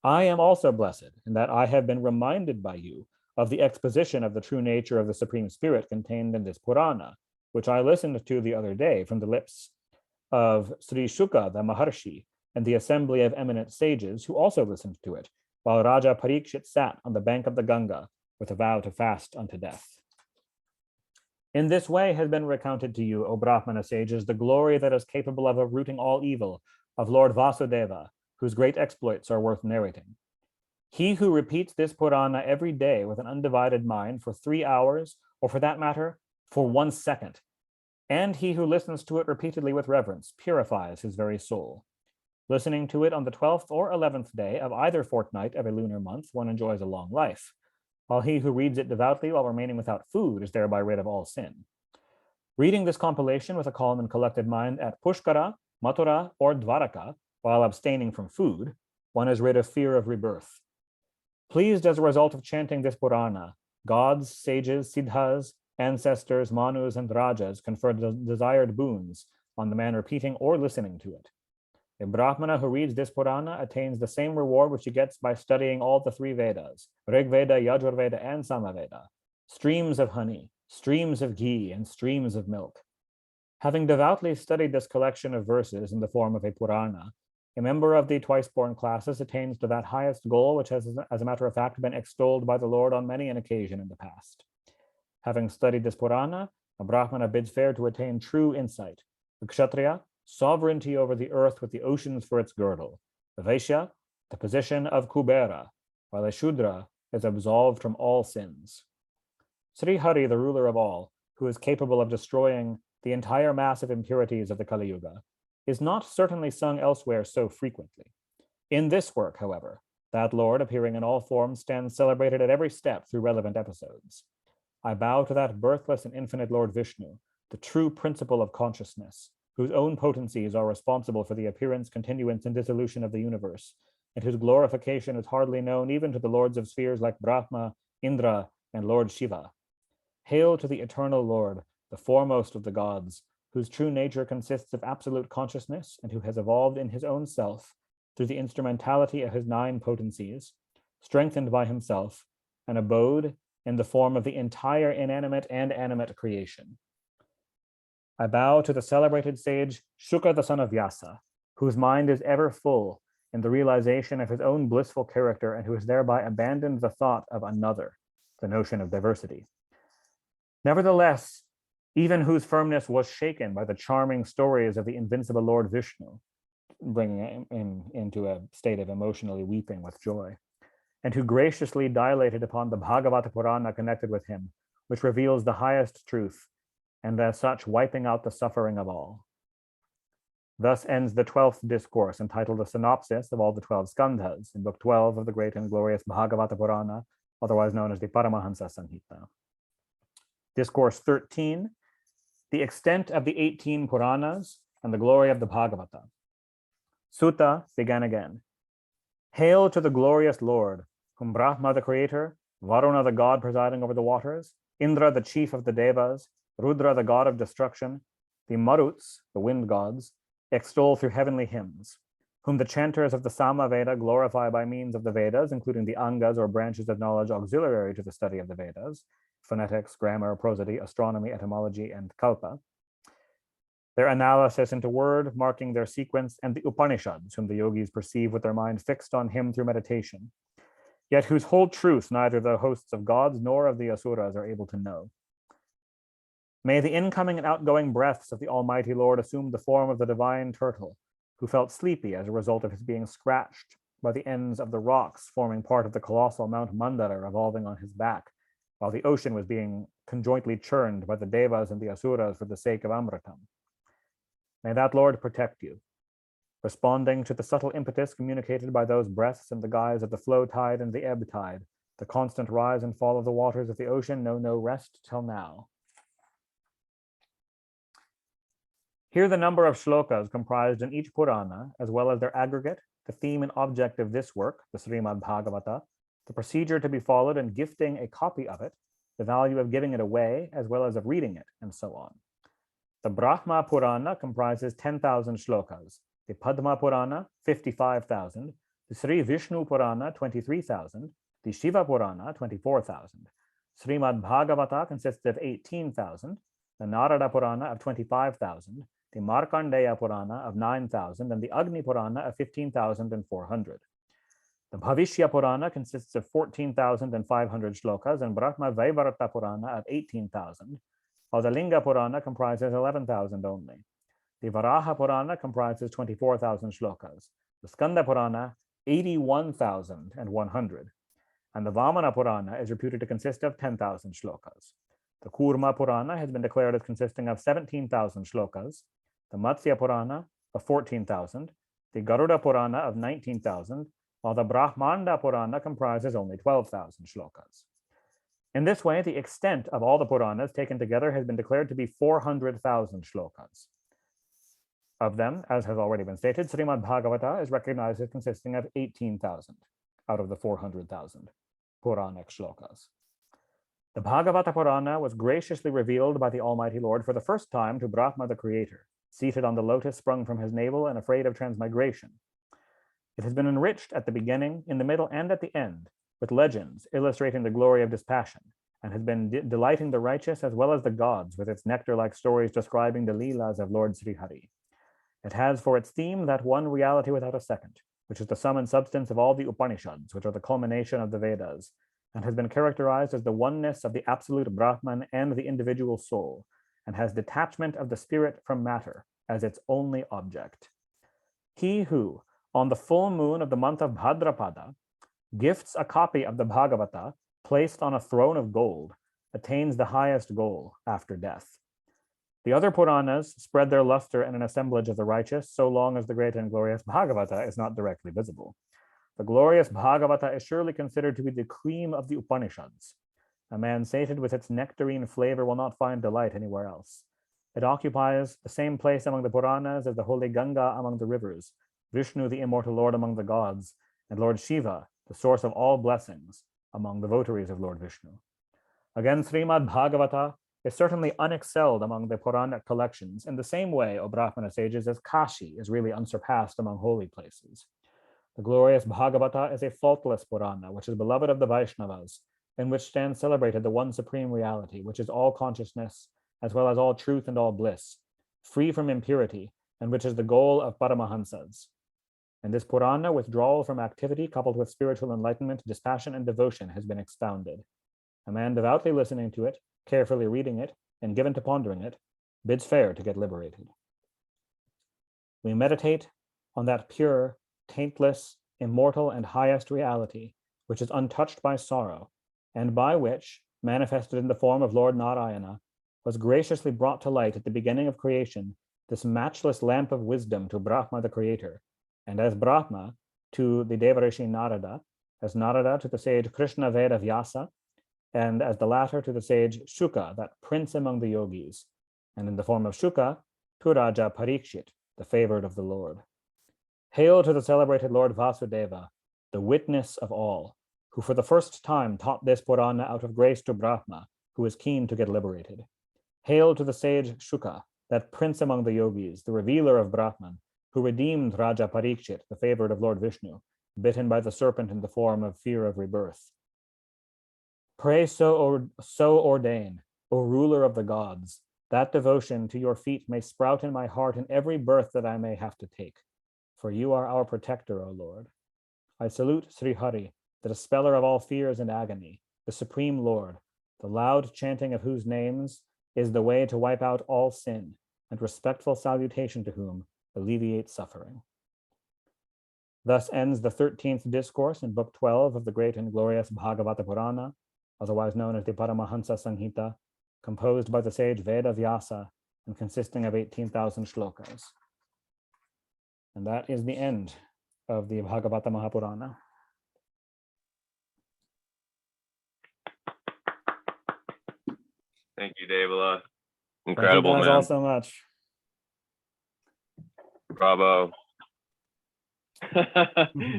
I am also blessed in that I have been reminded by you of the exposition of the true nature of the Supreme Spirit contained in this Purana, which I listened to the other day from the lips of Sri Shuka the Maharshi and the assembly of eminent sages who also listened to it, while Raja Parikshit sat on the bank of the Ganga with a vow to fast unto death. In this way has been recounted to you, O Brahmana sages, the glory that is capable of uprooting all evil of Lord Vasudeva, whose great exploits are worth narrating. He who repeats this Purana every day with an undivided mind for 3 hours, or for that matter, for 1 second, and he who listens to it repeatedly with reverence, purifies his very soul. Listening to it on the 12th or 11th day of either fortnight of a lunar month, one enjoys a long life, while he who reads it devoutly while remaining without food is thereby rid of all sin. Reading this compilation with a calm and collected mind at Pushkara, Mathura, or Dwaraka, while abstaining from food, one is rid of fear of rebirth. Pleased as a result of chanting this Purana, gods, sages, siddhas, ancestors, manus, and rajas confer the desired boons on the man repeating or listening to it. A Brahmana who reads this Purana attains the same reward which he gets by studying all the three Vedas, Rig Veda, Yajur Veda, and Samaveda, streams of honey, streams of ghee, and streams of milk. Having devoutly studied this collection of verses in the form of a Purana, a member of the twice-born classes attains to that highest goal which has, as a matter of fact, been extolled by the Lord on many an occasion in the past. Having studied this Purana, a Brahmana bids fair to attain true insight. The Kshatriya, sovereignty over the earth with the oceans for its girdle. The Vaishya, the position of Kubera, while a Shudra is absolved from all sins. Sri Hari, the ruler of all, who is capable of destroying the entire mass of impurities of the Kali Yuga, is not certainly sung elsewhere so frequently. In this work, however, that Lord, appearing in all forms, stands celebrated at every step through relevant episodes. I bow to that birthless and infinite Lord Vishnu, the true principle of consciousness, whose own potencies are responsible for the appearance, continuance, and dissolution of the universe, and whose glorification is hardly known even to the lords of spheres like Brahma, Indra, and Lord Shiva. Hail to the eternal Lord, the foremost of the gods, whose true nature consists of absolute consciousness and who has evolved in his own self, through the instrumentality of his 9 potencies, strengthened by himself, an abode in the form of the entire inanimate and animate creation. I bow to the celebrated sage Shuka the son of Vyasa, whose mind is ever full in the realization of his own blissful character and who has thereby abandoned the thought of another, the notion of diversity. Nevertheless, even whose firmness was shaken by the charming stories of the invincible Lord Vishnu, bringing him into a state of emotionally weeping with joy, and who graciously dilated upon the Bhagavata Purana connected with him, which reveals the highest truth, and as such wiping out the suffering of all. Thus ends the 12th discourse, entitled A Synopsis of all the 12 Skandhas, in Book 12 of the great and glorious Bhagavata Purana, otherwise known as the Paramahansa Samhita. Discourse 13, the extent of the 18 Puranas and the glory of the Bhagavata. Sutta began again. Hail to the glorious Lord, whom Brahma the creator, Varuna the god presiding over the waters, Indra the chief of the Devas, Rudra the god of destruction, the Maruts, the wind gods, extol through heavenly hymns, whom the chanters of the Samaveda glorify by means of the Vedas, including the Angas or branches of knowledge auxiliary to the study of the Vedas, phonetics, grammar, prosody, astronomy, etymology, and kalpa. Their analysis into word, marking their sequence, and the Upanishads, whom the yogis perceive with their mind fixed on him through meditation, yet whose whole truth neither the hosts of gods nor of the asuras are able to know. May the incoming and outgoing breaths of the Almighty Lord assume the form of the divine turtle, who felt sleepy as a result of his being scratched by the ends of the rocks forming part of the colossal Mount Mandara revolving on his back, while the ocean was being conjointly churned by the Devas and the Asuras for the sake of Amritam. May that Lord protect you. Responding to the subtle impetus communicated by those breaths in the guise of the flow tide and the ebb tide, the constant rise and fall of the waters of the ocean know no rest till now. Here the number of shlokas comprised in each Purana, as well as their aggregate, the theme and object of this work, the Shrimad Bhagavata, the procedure to be followed in gifting a copy of it, the value of giving it away, as well as of reading it, and so on. The Brahma Purana comprises 10,000 shlokas, the Padma Purana, 55,000, the Sri Vishnu Purana, 23,000, the Shiva Purana, 24,000. Shrimad Bhagavata consists of 18,000, the Narada Purana of 25,000, the Markandeya Purana of 9,000, and the Agni Purana of 15,400. The Bhavishya Purana consists of 14,500 shlokas and Brahma Vaivarta Purana of 18,000, while the Linga Purana comprises 11,000 only. The Varaha Purana comprises 24,000 shlokas, the Skanda Purana 81,100, and the Vamana Purana is reputed to consist of 10,000 shlokas. The Kurma Purana has been declared as consisting of 17,000 shlokas, the Matsya Purana of 14,000, the Garuda Purana of 19,000, while the Brahmanda Purana comprises only 12,000 shlokas. In this way, the extent of all the Puranas taken together has been declared to be 400,000 shlokas. Of them, as has already been stated, Srimad Bhagavata is recognized as consisting of 18,000 out of the 400,000 Puranic shlokas. The Bhagavata Purana was graciously revealed by the Almighty Lord for the first time to Brahma the Creator. seated on the lotus sprung from his navel and afraid of transmigration. It has been enriched at the beginning, in the middle, and at the end with legends illustrating the glory of dispassion, and has been delighting the righteous as well as the gods with its nectar-like stories describing the Leelas of Lord Srihari. It has for its theme that one reality without a second, which is the sum and substance of all the Upanishads, which are the culmination of the Vedas, and has been characterized as the oneness of the absolute Brahman and the individual soul, and has detachment of the spirit from matter as its only object. He who, on the full moon of the month of Bhadrapada, gifts a copy of the Bhagavata placed on a throne of gold, attains the highest goal after death. The other Puranas spread their luster in an assemblage of the righteous so long as the great and glorious Bhagavata is not directly visible. The glorious Bhagavata is surely considered to be the cream of the Upanishads. A man sated with its nectarine flavor will not find delight anywhere else. It occupies the same place among the Puranas as the holy Ganga among the rivers, Vishnu, the immortal Lord, among the gods, and Lord Shiva, the source of all blessings, among the votaries of Lord Vishnu. Again, Shrimad Bhagavata is certainly unexcelled among the Puranic collections in the same way, O Brahmana sages, as Kashi is really unsurpassed among holy places. The glorious Bhagavata is a faultless Purana, which is beloved of the Vaishnavas, in which stands celebrated the one supreme reality, which is all consciousness, as well as all truth and all bliss, free from impurity, and which is the goal of Paramahansas. In this Purana, withdrawal from activity coupled with spiritual enlightenment, dispassion, and devotion has been expounded. A man devoutly listening to it, carefully reading it, and given to pondering it, bids fair to get liberated. We meditate on that pure, taintless, immortal, and highest reality, which is untouched by sorrow, and by which, manifested in the form of Lord Narayana, was graciously brought to light at the beginning of creation, this matchless lamp of wisdom to Brahma the Creator, and as Brahma to the Devarishi Narada, as Narada to the sage Krishna Veda Vyasa, and as the latter to the sage Shuka, that prince among the yogis, and in the form of Shuka to Raja Parikshit, the favored of the Lord. Hail to the celebrated Lord Vasudeva, the witness of all, who for the first time taught this Purana out of grace to Brahma, who is keen to get liberated. Hail to the sage Shuka, that prince among the yogis, the revealer of Brahman, who redeemed Raja Parikshit, the favored of Lord Vishnu, bitten by the serpent in the form of fear of rebirth. Pray so ordain, O ruler of the gods, that devotion to your feet may sprout in my heart in every birth that I may have to take. For you are our protector, O Lord. I salute Sri Hari, the dispeller of all fears and agony, the supreme Lord, the loud chanting of whose names is the way to wipe out all sin, and respectful salutation to whom alleviates suffering. Thus ends the 13th discourse in Book 12 of the great and glorious Bhagavata Purana, otherwise known as the Paramahansa Sanghita, composed by the sage Veda Vyasa and consisting of 18,000 shlokas. And that is the end of the Bhagavata Mahapurana. Thank you, Devala. Incredible, Thank you guys man. all so much. Bravo.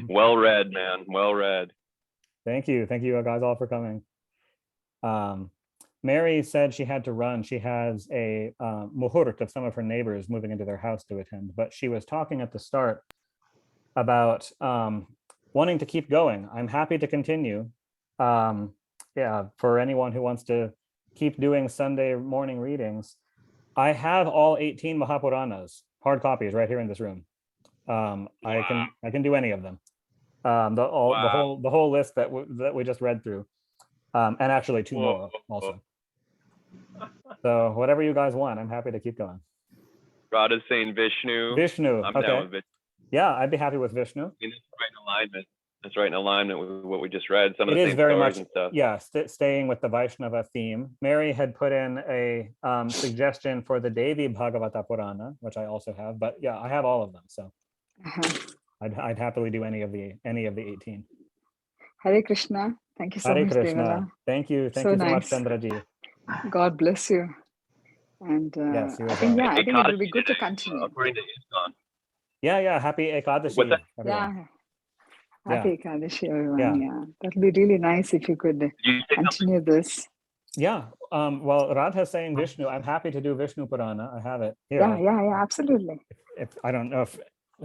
Well read, man. Well read. Thank you guys all for coming. Mary said she had to run. She has a muhurt of some of her neighbors moving into their house to attend, but she was talking at the start about wanting to keep going. I'm happy to continue. For anyone who wants to keep doing Sunday morning readings, I have all 18 Mahapuranas, hard copies right here in this room. Wow. I can do any of them. The whole list that we just read through, and actually two more also. So whatever you guys want, I'm happy to keep going. Radha's saying Vishnu. Vishnu. I'm okay. down with Vishnu. Yeah, I'd be happy with Vishnu. I mean, that's right in alignment with what we just read. Some of the same very stories much, and stuff. Yeah, staying with the Vaishnava theme. Mary had put in a suggestion for the Devi Bhagavata Purana, which I also have. But yeah, I have all of them. So I'd happily do any of the 18. Hare Krishna. Thank you so Hare much, Krishna. Devala. Thank you So so nice. much, Chandraji. God bless you. And yes, you I as think well. I think it will be good to continue. According to ISKCON. Yeah. Happy Ekadashi. What's that? Everyone. Happy Ekadashi, everyone. Yeah. Yeah, that would be really nice if you could continue this. Yeah. Well, Radha's saying Vishnu. I'm happy to do Vishnu Purana. I have it here. Yeah, absolutely. If I don't know if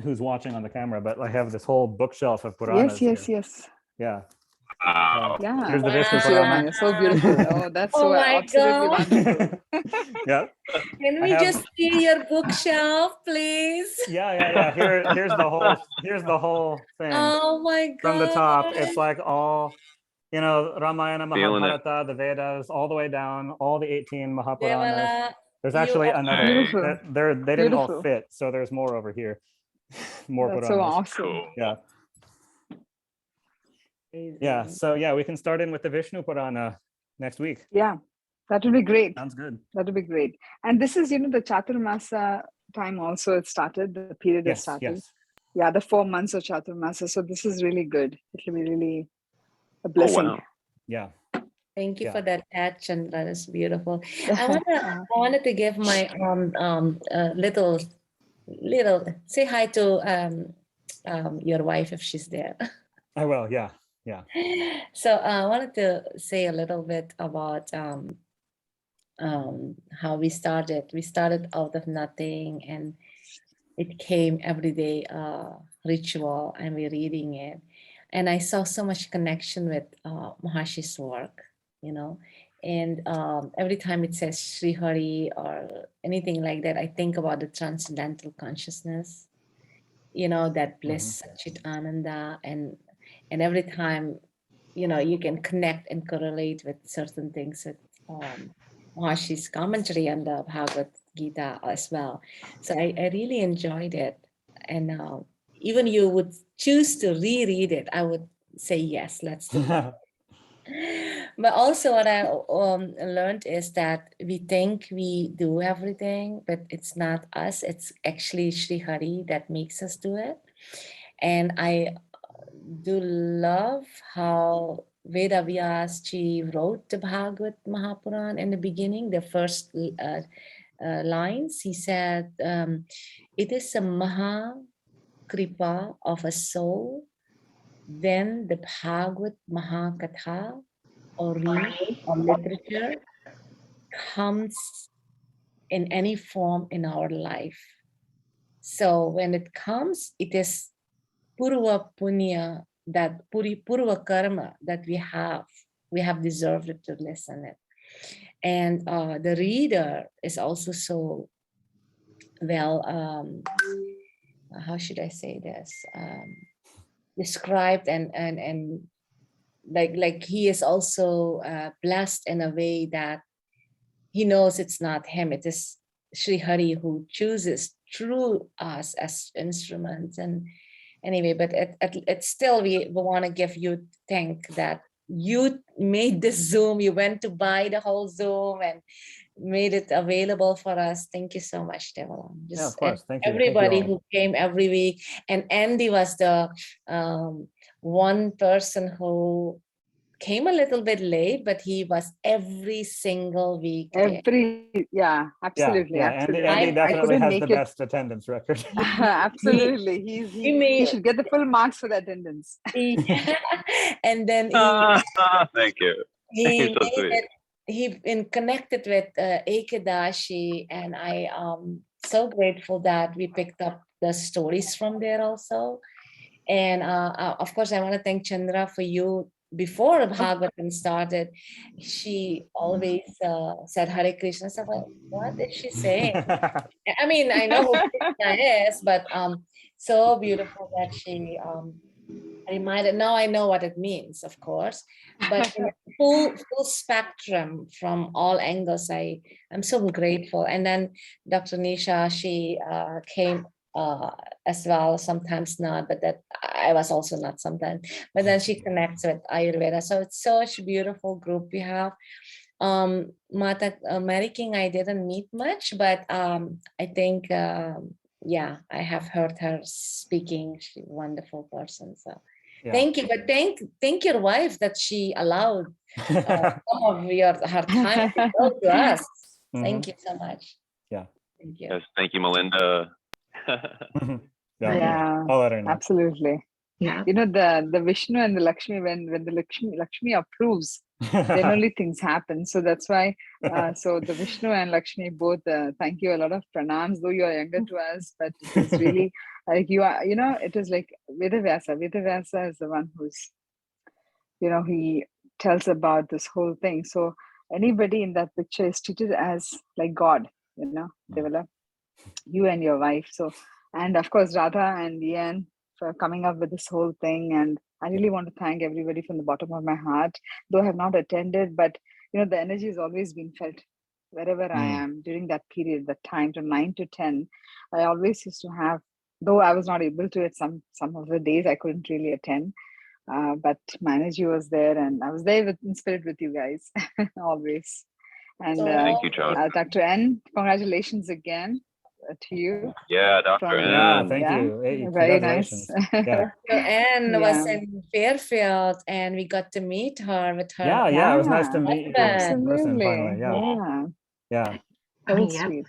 who's watching on the camera, but I have this whole bookshelf of Puranas. Yes. Yeah. Wow. Yeah. Here's the Vishnu Thank you, Purana. Ramaya. So beautiful. Oh, that's Oh so my absolutely God. wonderful. Yeah. Can I we have- just see your bookshelf, please? Yeah. Here's the whole thing. Oh my God. From the top. It's like all, Ramayana, Feeling it. Mahabharata, the Vedas, all the way down, all the 18 Mahapuranas. Devala, There's you actually are another. Beautiful. They didn't all Beautiful. fit, so there's more over here. More That's Puranas. so awesome. Cool. Yeah. amazing. Yeah. So yeah, we can start in with the Vishnu Purana next week. Yeah, that would be great. Sounds good. That would be great. And this is, the Chaturmasa time also. It started. The period has started. Yes. Yeah, the 4 months of Chaturmasa. So this is really good. It will be really a blessing. Oh, wow. Yeah. Thank you Yeah. for that catch, Chandra. That's beautiful. I wanted to give my little say hi to your wife if she's there. I will. Yeah. So I wanted to say a little bit about how we started. We started out of nothing, and it came everyday ritual, and we're reading it. And I saw so much connection with Mahashi's work, and every time it says Sri Hari or anything like that, I think about the transcendental consciousness, that bliss, Chit Ananda, and every time, you can connect and correlate with certain things with Mahashi's commentary on the Bhagavad Gita as well. So I really enjoyed it. And even you would choose to reread it, I would say, yes, let's do it. But also what I learned is that we think we do everything, but it's not us. It's actually Sri Hari that makes us do it. And I do love how Veda Vyasji wrote the Bhagavata Mahapurana in the beginning, the first lines. He said, it is a Maha Kripa of a soul, then the Bhagavad Mahakatha or read or literature comes in any form in our life. So when it comes, it is Purva Punya, that Purva Karma that we have deserved it to listen it. And the reader is also so well, how should I say this? Described and like he is also blessed in a way that he knows it's not him, it is Sri Hari who chooses through us as instruments. And anyway, but it's still, we want to give you thank that you made this Zoom, you went to buy the whole Zoom and made it available for us. Thank you so much, Devala. Yeah, of course. Thank you. Everybody Thank you all. who came every week. And Andy was the one person who came a little bit late, but he was every single week there. Yeah, absolutely. Yeah. Absolutely. Andy I definitely couldn't has the make it. best attendance record. Absolutely. He should get the full marks for the attendance. And then Thank you. he You're so made sweet. it, he connected with Ekadashi, and I so grateful that we picked up the stories from there also. And of course, I want to thank Chandra for you. Before Bhagavatam started, she always said Hare Krishna. So what is she saying? I mean, I know who Krishna is, but so beautiful that she reminded. Now I know what it means, of course, but in a full spectrum from all angles. I'm so grateful. And then Dr. Nisha, she came as well, sometimes not, but that I was also not sometimes, but then she connects with Ayurveda. So it's such a beautiful group we have. Mata Mary King, I didn't meet much, but I think yeah, I have heard her speaking. She's a wonderful person. So Yeah. thank you. But thank your wife that she allowed some of her time to go to us. Thank you so much. Yeah. Thank you. Yes, thank you, Melinda. Yeah. Yeah, I'll let her know. absolutely. Yeah. You know, the Vishnu and the Lakshmi, when the Lakshmi approves, then only things happen. So that's why, so the Vishnu and Lakshmi both thank you, a lot of pranams, though you are younger to us, but it is really like you are, you know, it is like Vedavyasa. Vedavyasa is the one who's, you know, he tells about this whole thing. So anybody in that picture is treated as like God, you know, Devala, you and your wife. So, and of course, Radha and Ian for coming up with this whole thing. And I really want to thank everybody from the bottom of my heart, though I have not attended, but you know, the energy has always been felt wherever I am during that period, that time from 9 to 10. I always used to have, though I was not able to at some of the days I couldn't really attend. But my energy was there, and I was there in spirit with you guys always. And Thank you, John. Dr. N, congratulations again to you. Yeah, Dr. From- N. Yeah, thank you. Hey, Very nice. congratulations. Yeah. So Anne was Yeah. in Fairfield, and we got to meet her with her. Yeah, it was nice to meet you in husband. person Absolutely. finally. Yeah. Yeah. Very Yep. sweet.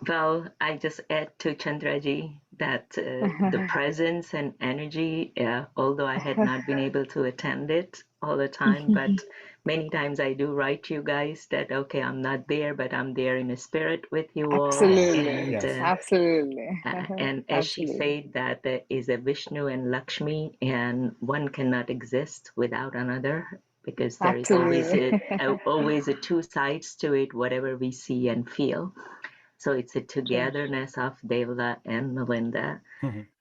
Well, I just add to Chandraji that the presence and energy, although I had not been able to attend it all the time, but many times I do write you guys that, okay, I'm not there, but I'm there in the spirit with you all. Absolutely. And, Yes. Absolutely. and as she said, that there is a Vishnu and Lakshmi, and one cannot exist without another, because there is always a two sides to it, whatever we see and feel. So it's a togetherness of Devla and Melinda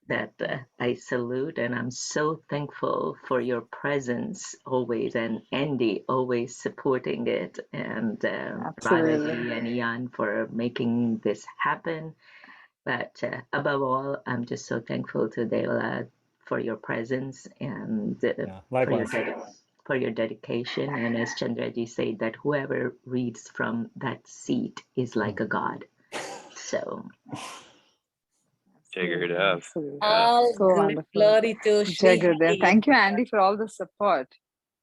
that I salute, and I'm so thankful for your presence always, and Andy always supporting it, and Balaji and Ian for making this happen. But above all, I'm just so thankful to Devla for your presence and for your dedication. And as Chandraji said, that whoever reads from that seat is like a god. So, Jagger All So wonderful. glory to Shri Jagger. Hari. Thank you, Andy, for all the support.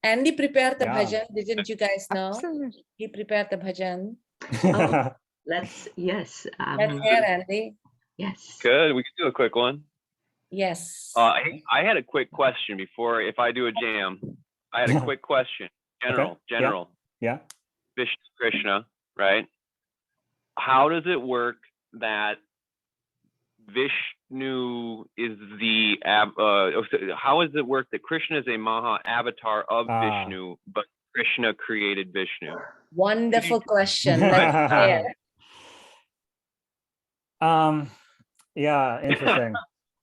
Andy prepared the Yeah. bhajan. Didn't you guys know? Absolutely. He prepared the bhajan. let's Let's hear, Andy. yes. Good. We could do a quick one. Yes. I had a quick question before, if I do a jam. I had a quick question. General. Yeah. Vishnu Krishna, right? How does it work that Vishnu is the how does it work that Krishna is a Maha avatar of Vishnu, but Krishna created Vishnu? Wonderful question. Let's hear. Yeah, interesting.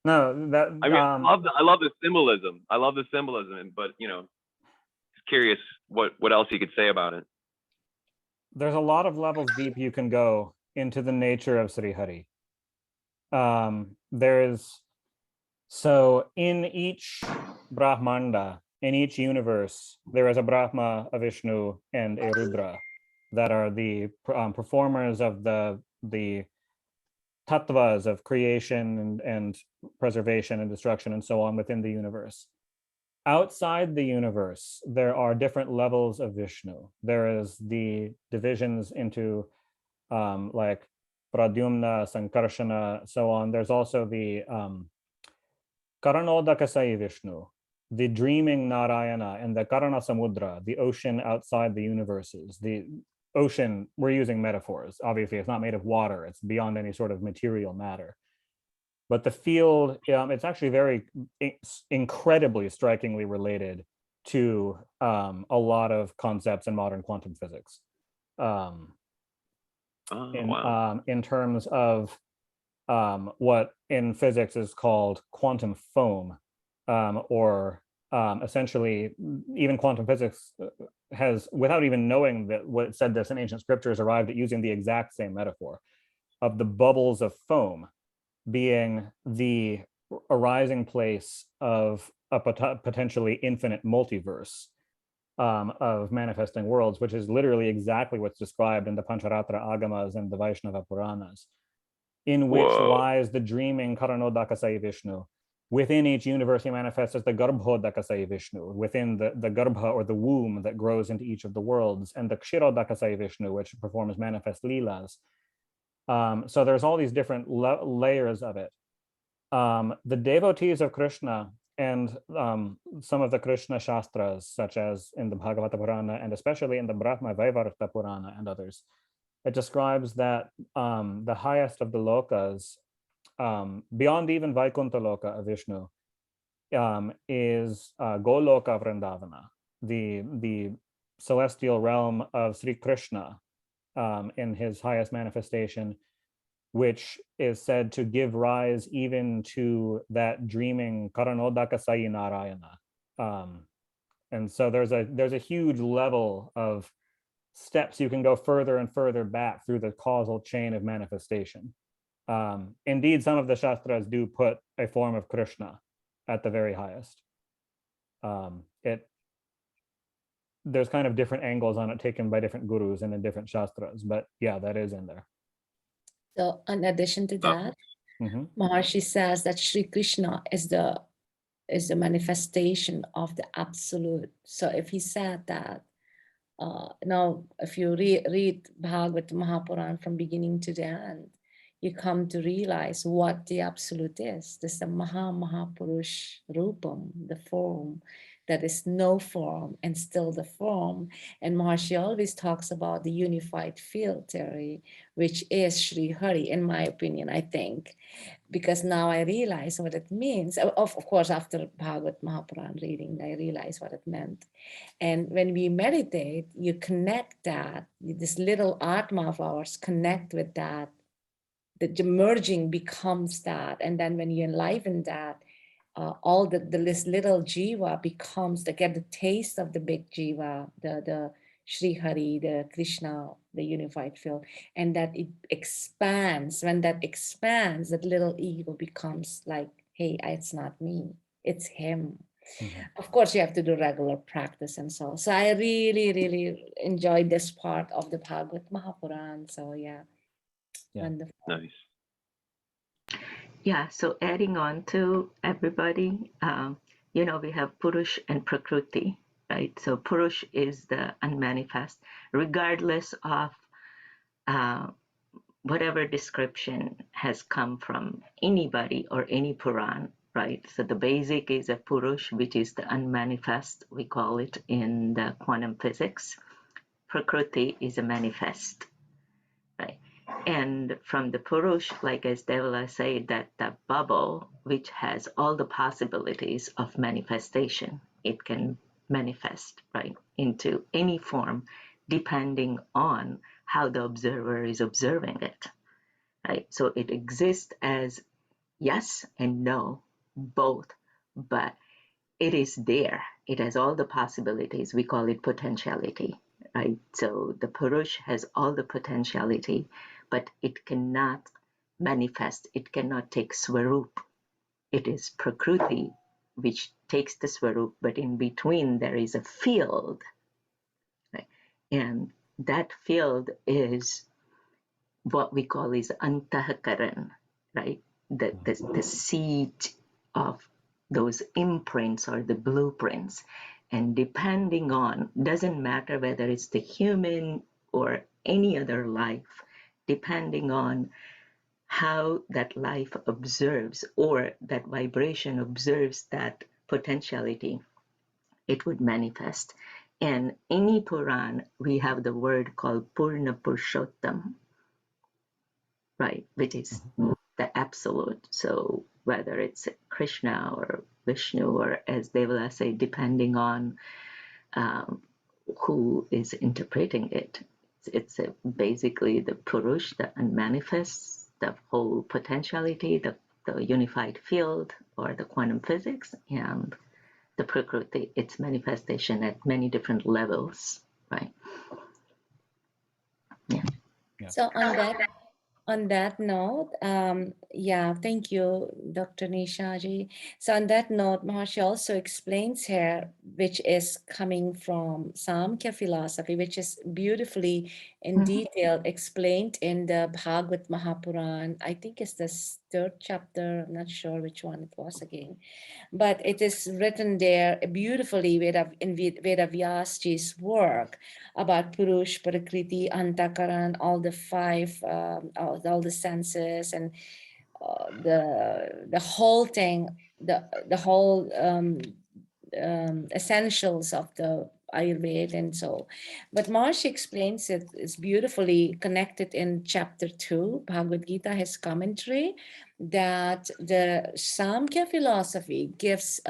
No, that I mean, I love the symbolism. But you know, just curious what else you could say about it. there's a lot of levels deep you can go into the nature of Sri Hari. So in each Brahmanda, in each universe, there is a Brahma, a Vishnu, and a Rudra that are the performers of the tattvas of creation and preservation and destruction and so on within the universe. Outside the universe, there are different levels of Vishnu. There is the divisions into like Pradyumna, Sankarshana, so on. There's also the Karanodakasai Vishnu, the dreaming Narayana, and the Karana Samudra, the ocean outside the universes. The ocean, we're using metaphors. Obviously, it's not made of water. It's beyond any sort of material matter. But the field, it's actually very incredibly strikingly related to a lot of concepts in modern quantum physics. In terms of what in physics is called quantum foam, or essentially even quantum physics has, without even knowing that what it said this in ancient scriptures, arrived at using the exact same metaphor of the bubbles of foam being the arising place of a potentially infinite multiverse of manifesting worlds, which is literally exactly what's described in the Pancharatra Agamas and the Vaishnava Puranas, in which lies the dreaming Karanodakasai Vishnu. Within each universe, he manifests as the Garbhodakasai Vishnu, within the Garbha or the womb that grows into each of the worlds, and the Kshirodakasai Vishnu, which performs manifest Leelas. So there's all these different layers of it. The devotees of Krishna and some of the Krishna Shastras, such as in the Bhagavata Purana, and especially in the Brahma Vaivarta Purana and others, it describes that the highest of the lokas, beyond even Vaikuntha Loka of Vishnu, is Goloka Vrindavana, the celestial realm of Sri Krishna in his highest manifestation, which is said to give rise even to that dreaming Karanodaka Sayi Narayana. And so there's a huge level of steps you can go further and further back through the causal chain of manifestation. Indeed, some of the Shastras do put a form of Krishna at the very highest. There's kind of different angles on it taken by different gurus and in different Shastras, but yeah, that is in there. So in addition to that, Maharshi says that Sri Krishna is the manifestation of the absolute. So if he said that, now if you read Bhagavata Mahapurana from beginning to the end, you come to realize what the absolute is. This is the Mahapurush Rupam, the form that is no form and still the form. And Maharshi always talks about the unified field theory, which is Sri Hari, in my opinion, I think, because now I realize what it means. Of course, after Bhagavata Mahapurana reading, I realized what it meant. And when we meditate, you connect that, this little Atma of ours connect with that, the merging becomes that. And then when you enliven that, all this little jiva becomes get the taste of the big jiva, the Sri Hari, the Krishna, the unified field, and that it expands. When that expands, that little ego becomes like, hey, it's not me, it's him. Of course, you have to do regular practice and so. So I really, really enjoyed this part of the Bhagavata Mahapurana. So yeah. Wonderful. Nice. Yeah, so adding on to everybody, we have Purush and Prakruti, right? So Purush is the unmanifest, regardless of whatever description has come from anybody or any Puran, right? So the basic is a Purush, which is the unmanifest, we call it in the quantum physics. Prakruti is a manifest, right? And from the Purush, like as Devala said, that the bubble, which has all the possibilities of manifestation, it can manifest, right, into any form, depending on how the observer is observing it, right? So it exists as yes and no, both, but it is there. It has all the possibilities. We call it potentiality, right? So the Purush has all the potentiality, but it cannot manifest. It cannot take Swarup. It is Prakruti, which takes the Swarup, but in between there is a field, right? And that field is what we call is Antahakaran, right? The seed of those imprints or the blueprints. And depending on, doesn't matter whether it's the human or any other life, depending on how that life observes or that vibration observes that potentiality, it would manifest. And any Puran, we have the word called Purna Purushottam, right, which is the absolute. So whether it's Krishna or Vishnu, or as Devala say, depending on who is interpreting it, it's basically the Purush, the unmanifest, the whole potentiality, the unified field or the quantum physics, and the Prakruti, its manifestation at many different levels, right? Yeah. So on that note, thank you, Dr. Nishaji. So on that note, Maharshi also explains here, which is coming from Samkhya philosophy, which is beautifully in detail explained in the Bhagavata Mahapurana. I think it's the 3rd chapter. I'm not sure which one it was again. But it is written there beautifully in Vedavyasji's work about Purush, Prakriti, Antakaran, all the 5, all the senses, and the whole thing the whole essentials of the Ayurveda and so. But Maharshi explains it is beautifully connected in chapter 2, Bhagavad Gita, his commentary, that the Samkhya philosophy gives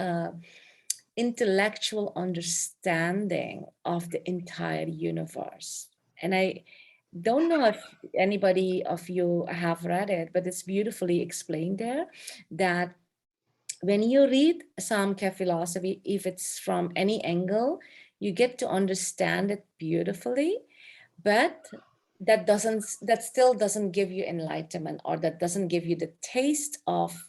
intellectual understanding of the entire universe. And I don't know if anybody of you have read it, but it's beautifully explained there that when you read Samkhya philosophy, if it's from any angle, you get to understand it beautifully, but that still doesn't give you enlightenment, or that doesn't give you the taste of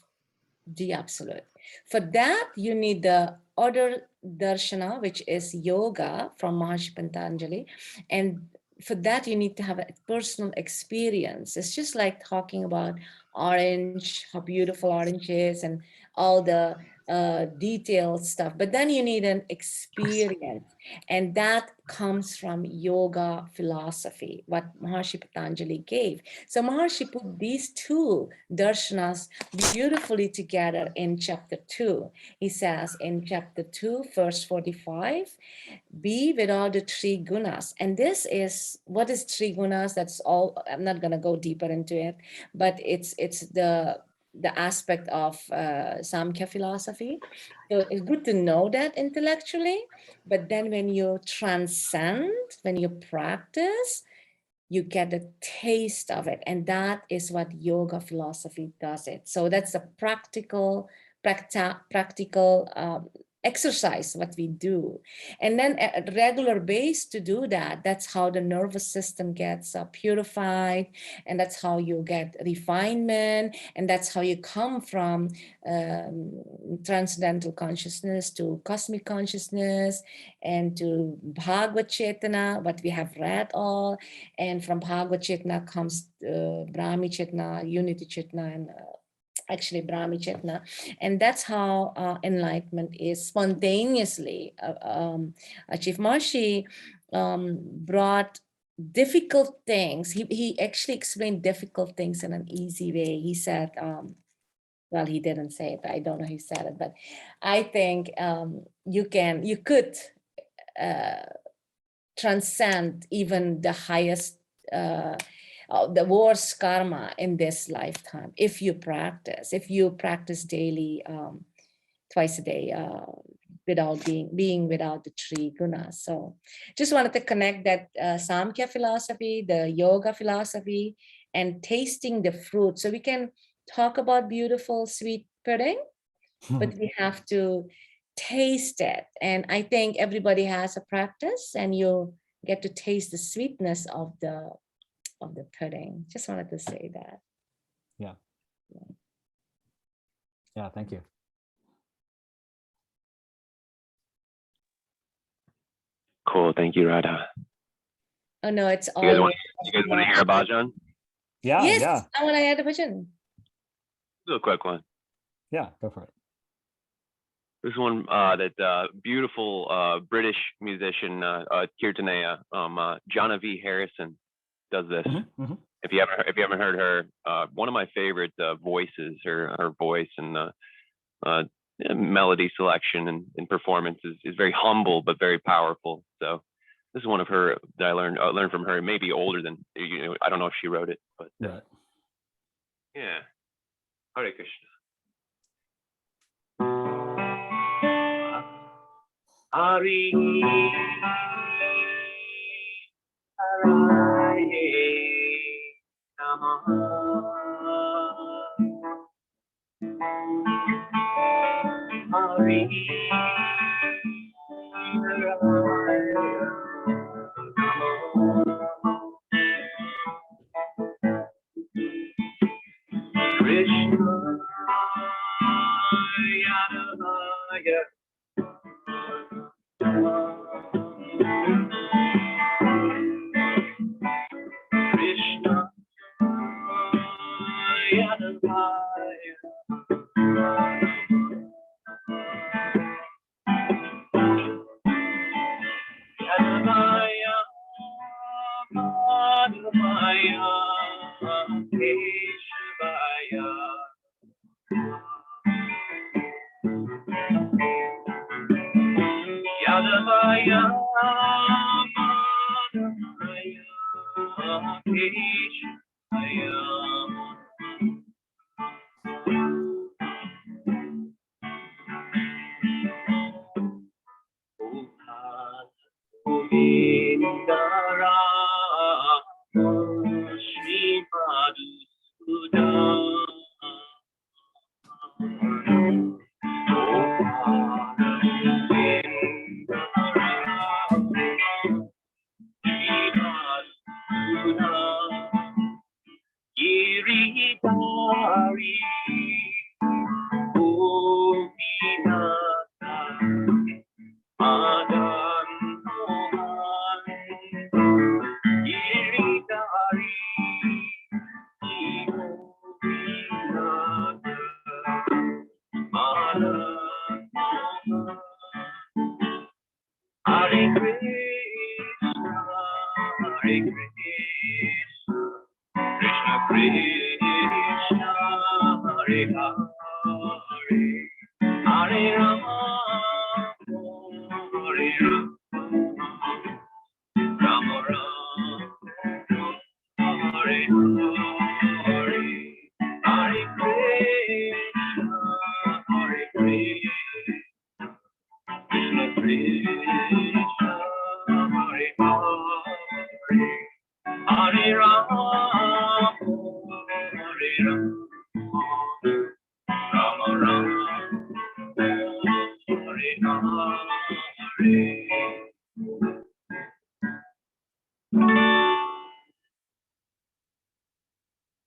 the absolute. For that, you need the other darshana, which is yoga from Maharshi Patanjali. And for that, you need to have a personal experience. It's just like talking about orange, how beautiful orange is, and all the detailed stuff. But then you need an experience. And that comes from yoga philosophy, what Maharshi Patanjali gave. So Maharshi put these two darshanas beautifully together in chapter 2. He says in chapter 2, verse 45, be without the three gunas. And this is, what is three gunas? That's all, I'm not going to go deeper into it, but it's the aspect of Samkhya philosophy. So it's good to know that intellectually, but then when you transcend, when you practice, you get a taste of it. And that is what yoga philosophy does it. So that's a practical exercise what we do, and then at a regular base to do that, that's how the nervous system gets purified, and that's how you get refinement, and that's how you come from transcendental consciousness to cosmic consciousness, and to Bhagavad Chetana, what we have read all, and from Bhagavad Chetana comes Brahmi Chetana, Unity Chetana, and actually Brahmi Chetna. And that's how enlightenment is spontaneously achieved. Maharshi brought difficult things. He actually explained difficult things in an easy way. He said, well, he didn't say it. I don't know who said it, but I think you could transcend even the highest the worst karma in this lifetime if you practice daily, twice a day, without being without the three gunas. So just wanted to connect that Samkhya philosophy, the yoga philosophy, and tasting the fruit. So we can talk about beautiful sweet pudding, but we have to taste it. And I think everybody has a practice, and you get to taste the sweetness of the pudding. Just wanted to say that. Yeah, thank you. Cool. Thank you, Radha. Oh no, it's all. You guys want to hear a bhajan? Yeah, yes, yeah. I want to add a bhajan. Do a quick one. Yeah, go for it. This one that beautiful British musician Kirtanaya, Genevieve Harrison, does this. Mm-hmm. If you haven't heard her, one of my favorite voices, her voice and melody selection and performance is very humble but very powerful. So this is one of her that I learned from her. Maybe older than I don't know if she wrote it, but right. Yeah. Hare Krishna. Hari Hare Namaha. Hari Krishna Yadavaya Krishna Yadavaya Yadavaya Madhavaya Keshavaya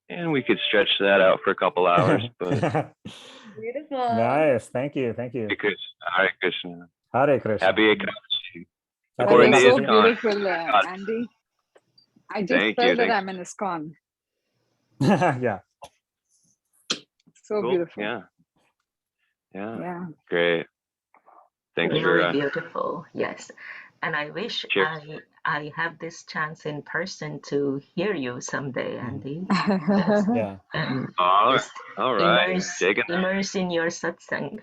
And we could stretch that out for a couple hours, but Beautiful. Nice. Thank you. Thank you. Hare Krishna. Hare Krishna. Happy Ekadashi. That According was to so ISKCON. beautiful, Andy. I just Thank felt you, that thank I'm in ISKCON. Yeah. So Cool. beautiful. Yeah. Yeah. Great. Thanks Very for beautiful. Yes. And I wish cheers. I have this chance in person to hear you someday, Andy. Yeah. And All just right. Take it. immerse in your satsang.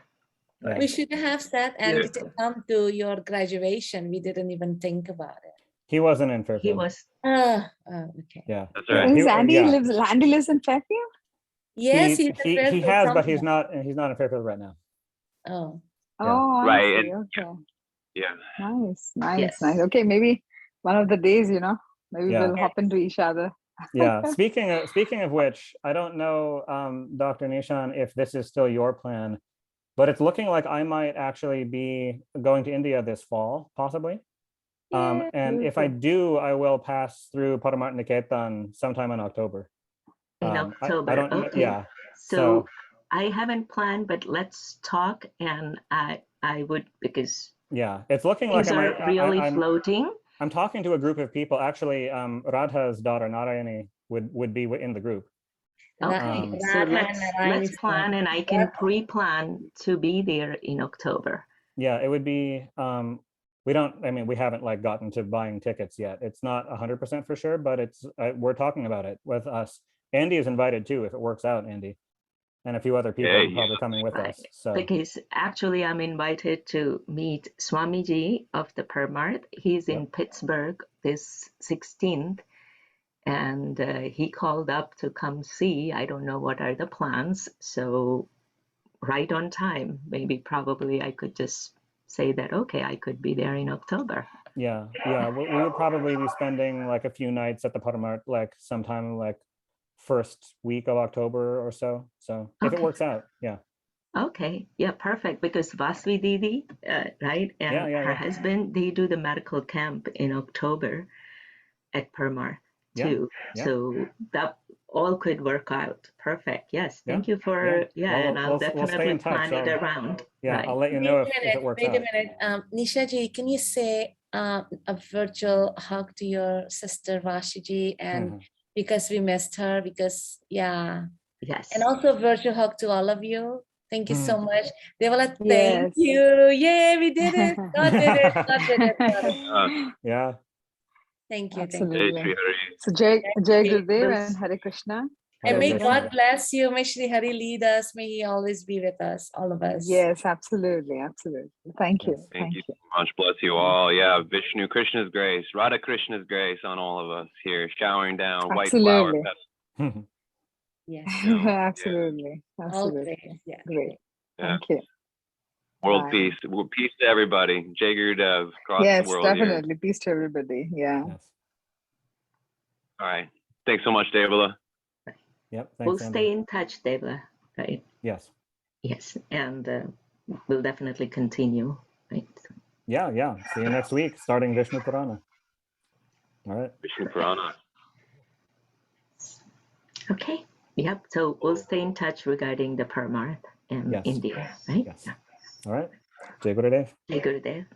Yeah. We should have said Andy to Beautiful. come to your graduation. We didn't even think about it. He wasn't in He Fairfield. was Okay. Yeah. That's Yeah. right. Is Andy yeah. lives in Fairfield? Yes, he, he's a he Fairfield has, but something. he's not in Fairfield right now. Oh, Yeah. Oh, I Right, see. and- Okay. Yeah. Nice. Yes. Okay, maybe one of the days, maybe Yeah. we'll hop into each other. Yeah. Speaking of which, I don't know, Dr. Nishan, if this is still your plan, but it's looking like I might actually be going to India this fall, possibly. And if I do, I will pass through Paramartha-Niketan sometime in October. in I October. don't know. Okay. Yeah. So I haven't planned, but let's talk. And I would, because Yeah, it's looking like things are really floating. I'm talking to a group of people. Actually, Radha's daughter Narayani would be in the group. Okay, so let's plan, and I can pre-plan to be there in October. Yeah, it would be. We haven't like gotten to buying tickets yet. It's not 100% for sure, but it's we're talking about it with us. Andy is invited too, if it works out, Andy, and a few other people are probably coming with us. So because actually I'm invited to meet Swamiji of the Parmarth. He's in Pittsburgh this 16th, and he called up to come see. I don't know what are the plans, so right on time. Probably I could just say that, okay, I could be there in October. Yeah, we would probably be spending like a few nights at the Paramarth, like sometime like first week of October or so. So if it works out, yeah. Okay, yeah, perfect. Because Vasvi Didi, right, and her husband, they do the medical camp in October at Parmarth too. Yeah. So that all could work out. Perfect. Yes, thank you for and I'll definitely plan it around. Yeah, right. I'll let you know if it works out. Wait a minute, Nishaji, can you say a virtual hug to your sister Vashiji, and because we missed her, because yes, and also a virtual hug to all of you. Thank you so much. Devala, thank you. Yay, we did it. God did it. God did it. Yeah. Thank you. Absolutely. Thank you. So Jai Gurudev and Hare Krishna. And may Krishna. God bless you. May Shri Hari lead us. May He always be with us, all of us. Yes, absolutely, absolutely. Thank you. Yes. Thank you so much. Bless you all. Yeah, Vishnu Krishna's grace, Radha Krishna's grace on all of us here, showering down white flower Absolutely. petals. Yes. You know, Absolutely. All Absolutely. grace. Yeah. Great. yeah. Thank you. World Bye. peace. Peace to everybody. Jai Gurudev across Yes, the world here. definitely. Peace to everybody. Yeah. Yes. All right. Thanks so much, Devala. Yep. We'll Thanks, stay Andy. in touch, Devla, right? Yes. Yes, and we'll definitely continue, right? Yeah. Yeah. See you next week, starting Vishnu Purana. All right. Vishnu Purana. Okay. Yep. So we'll stay in touch regarding the Paramath in Yes. India, right? Yes. All right. Jai Gurudev. Jai Gurudev.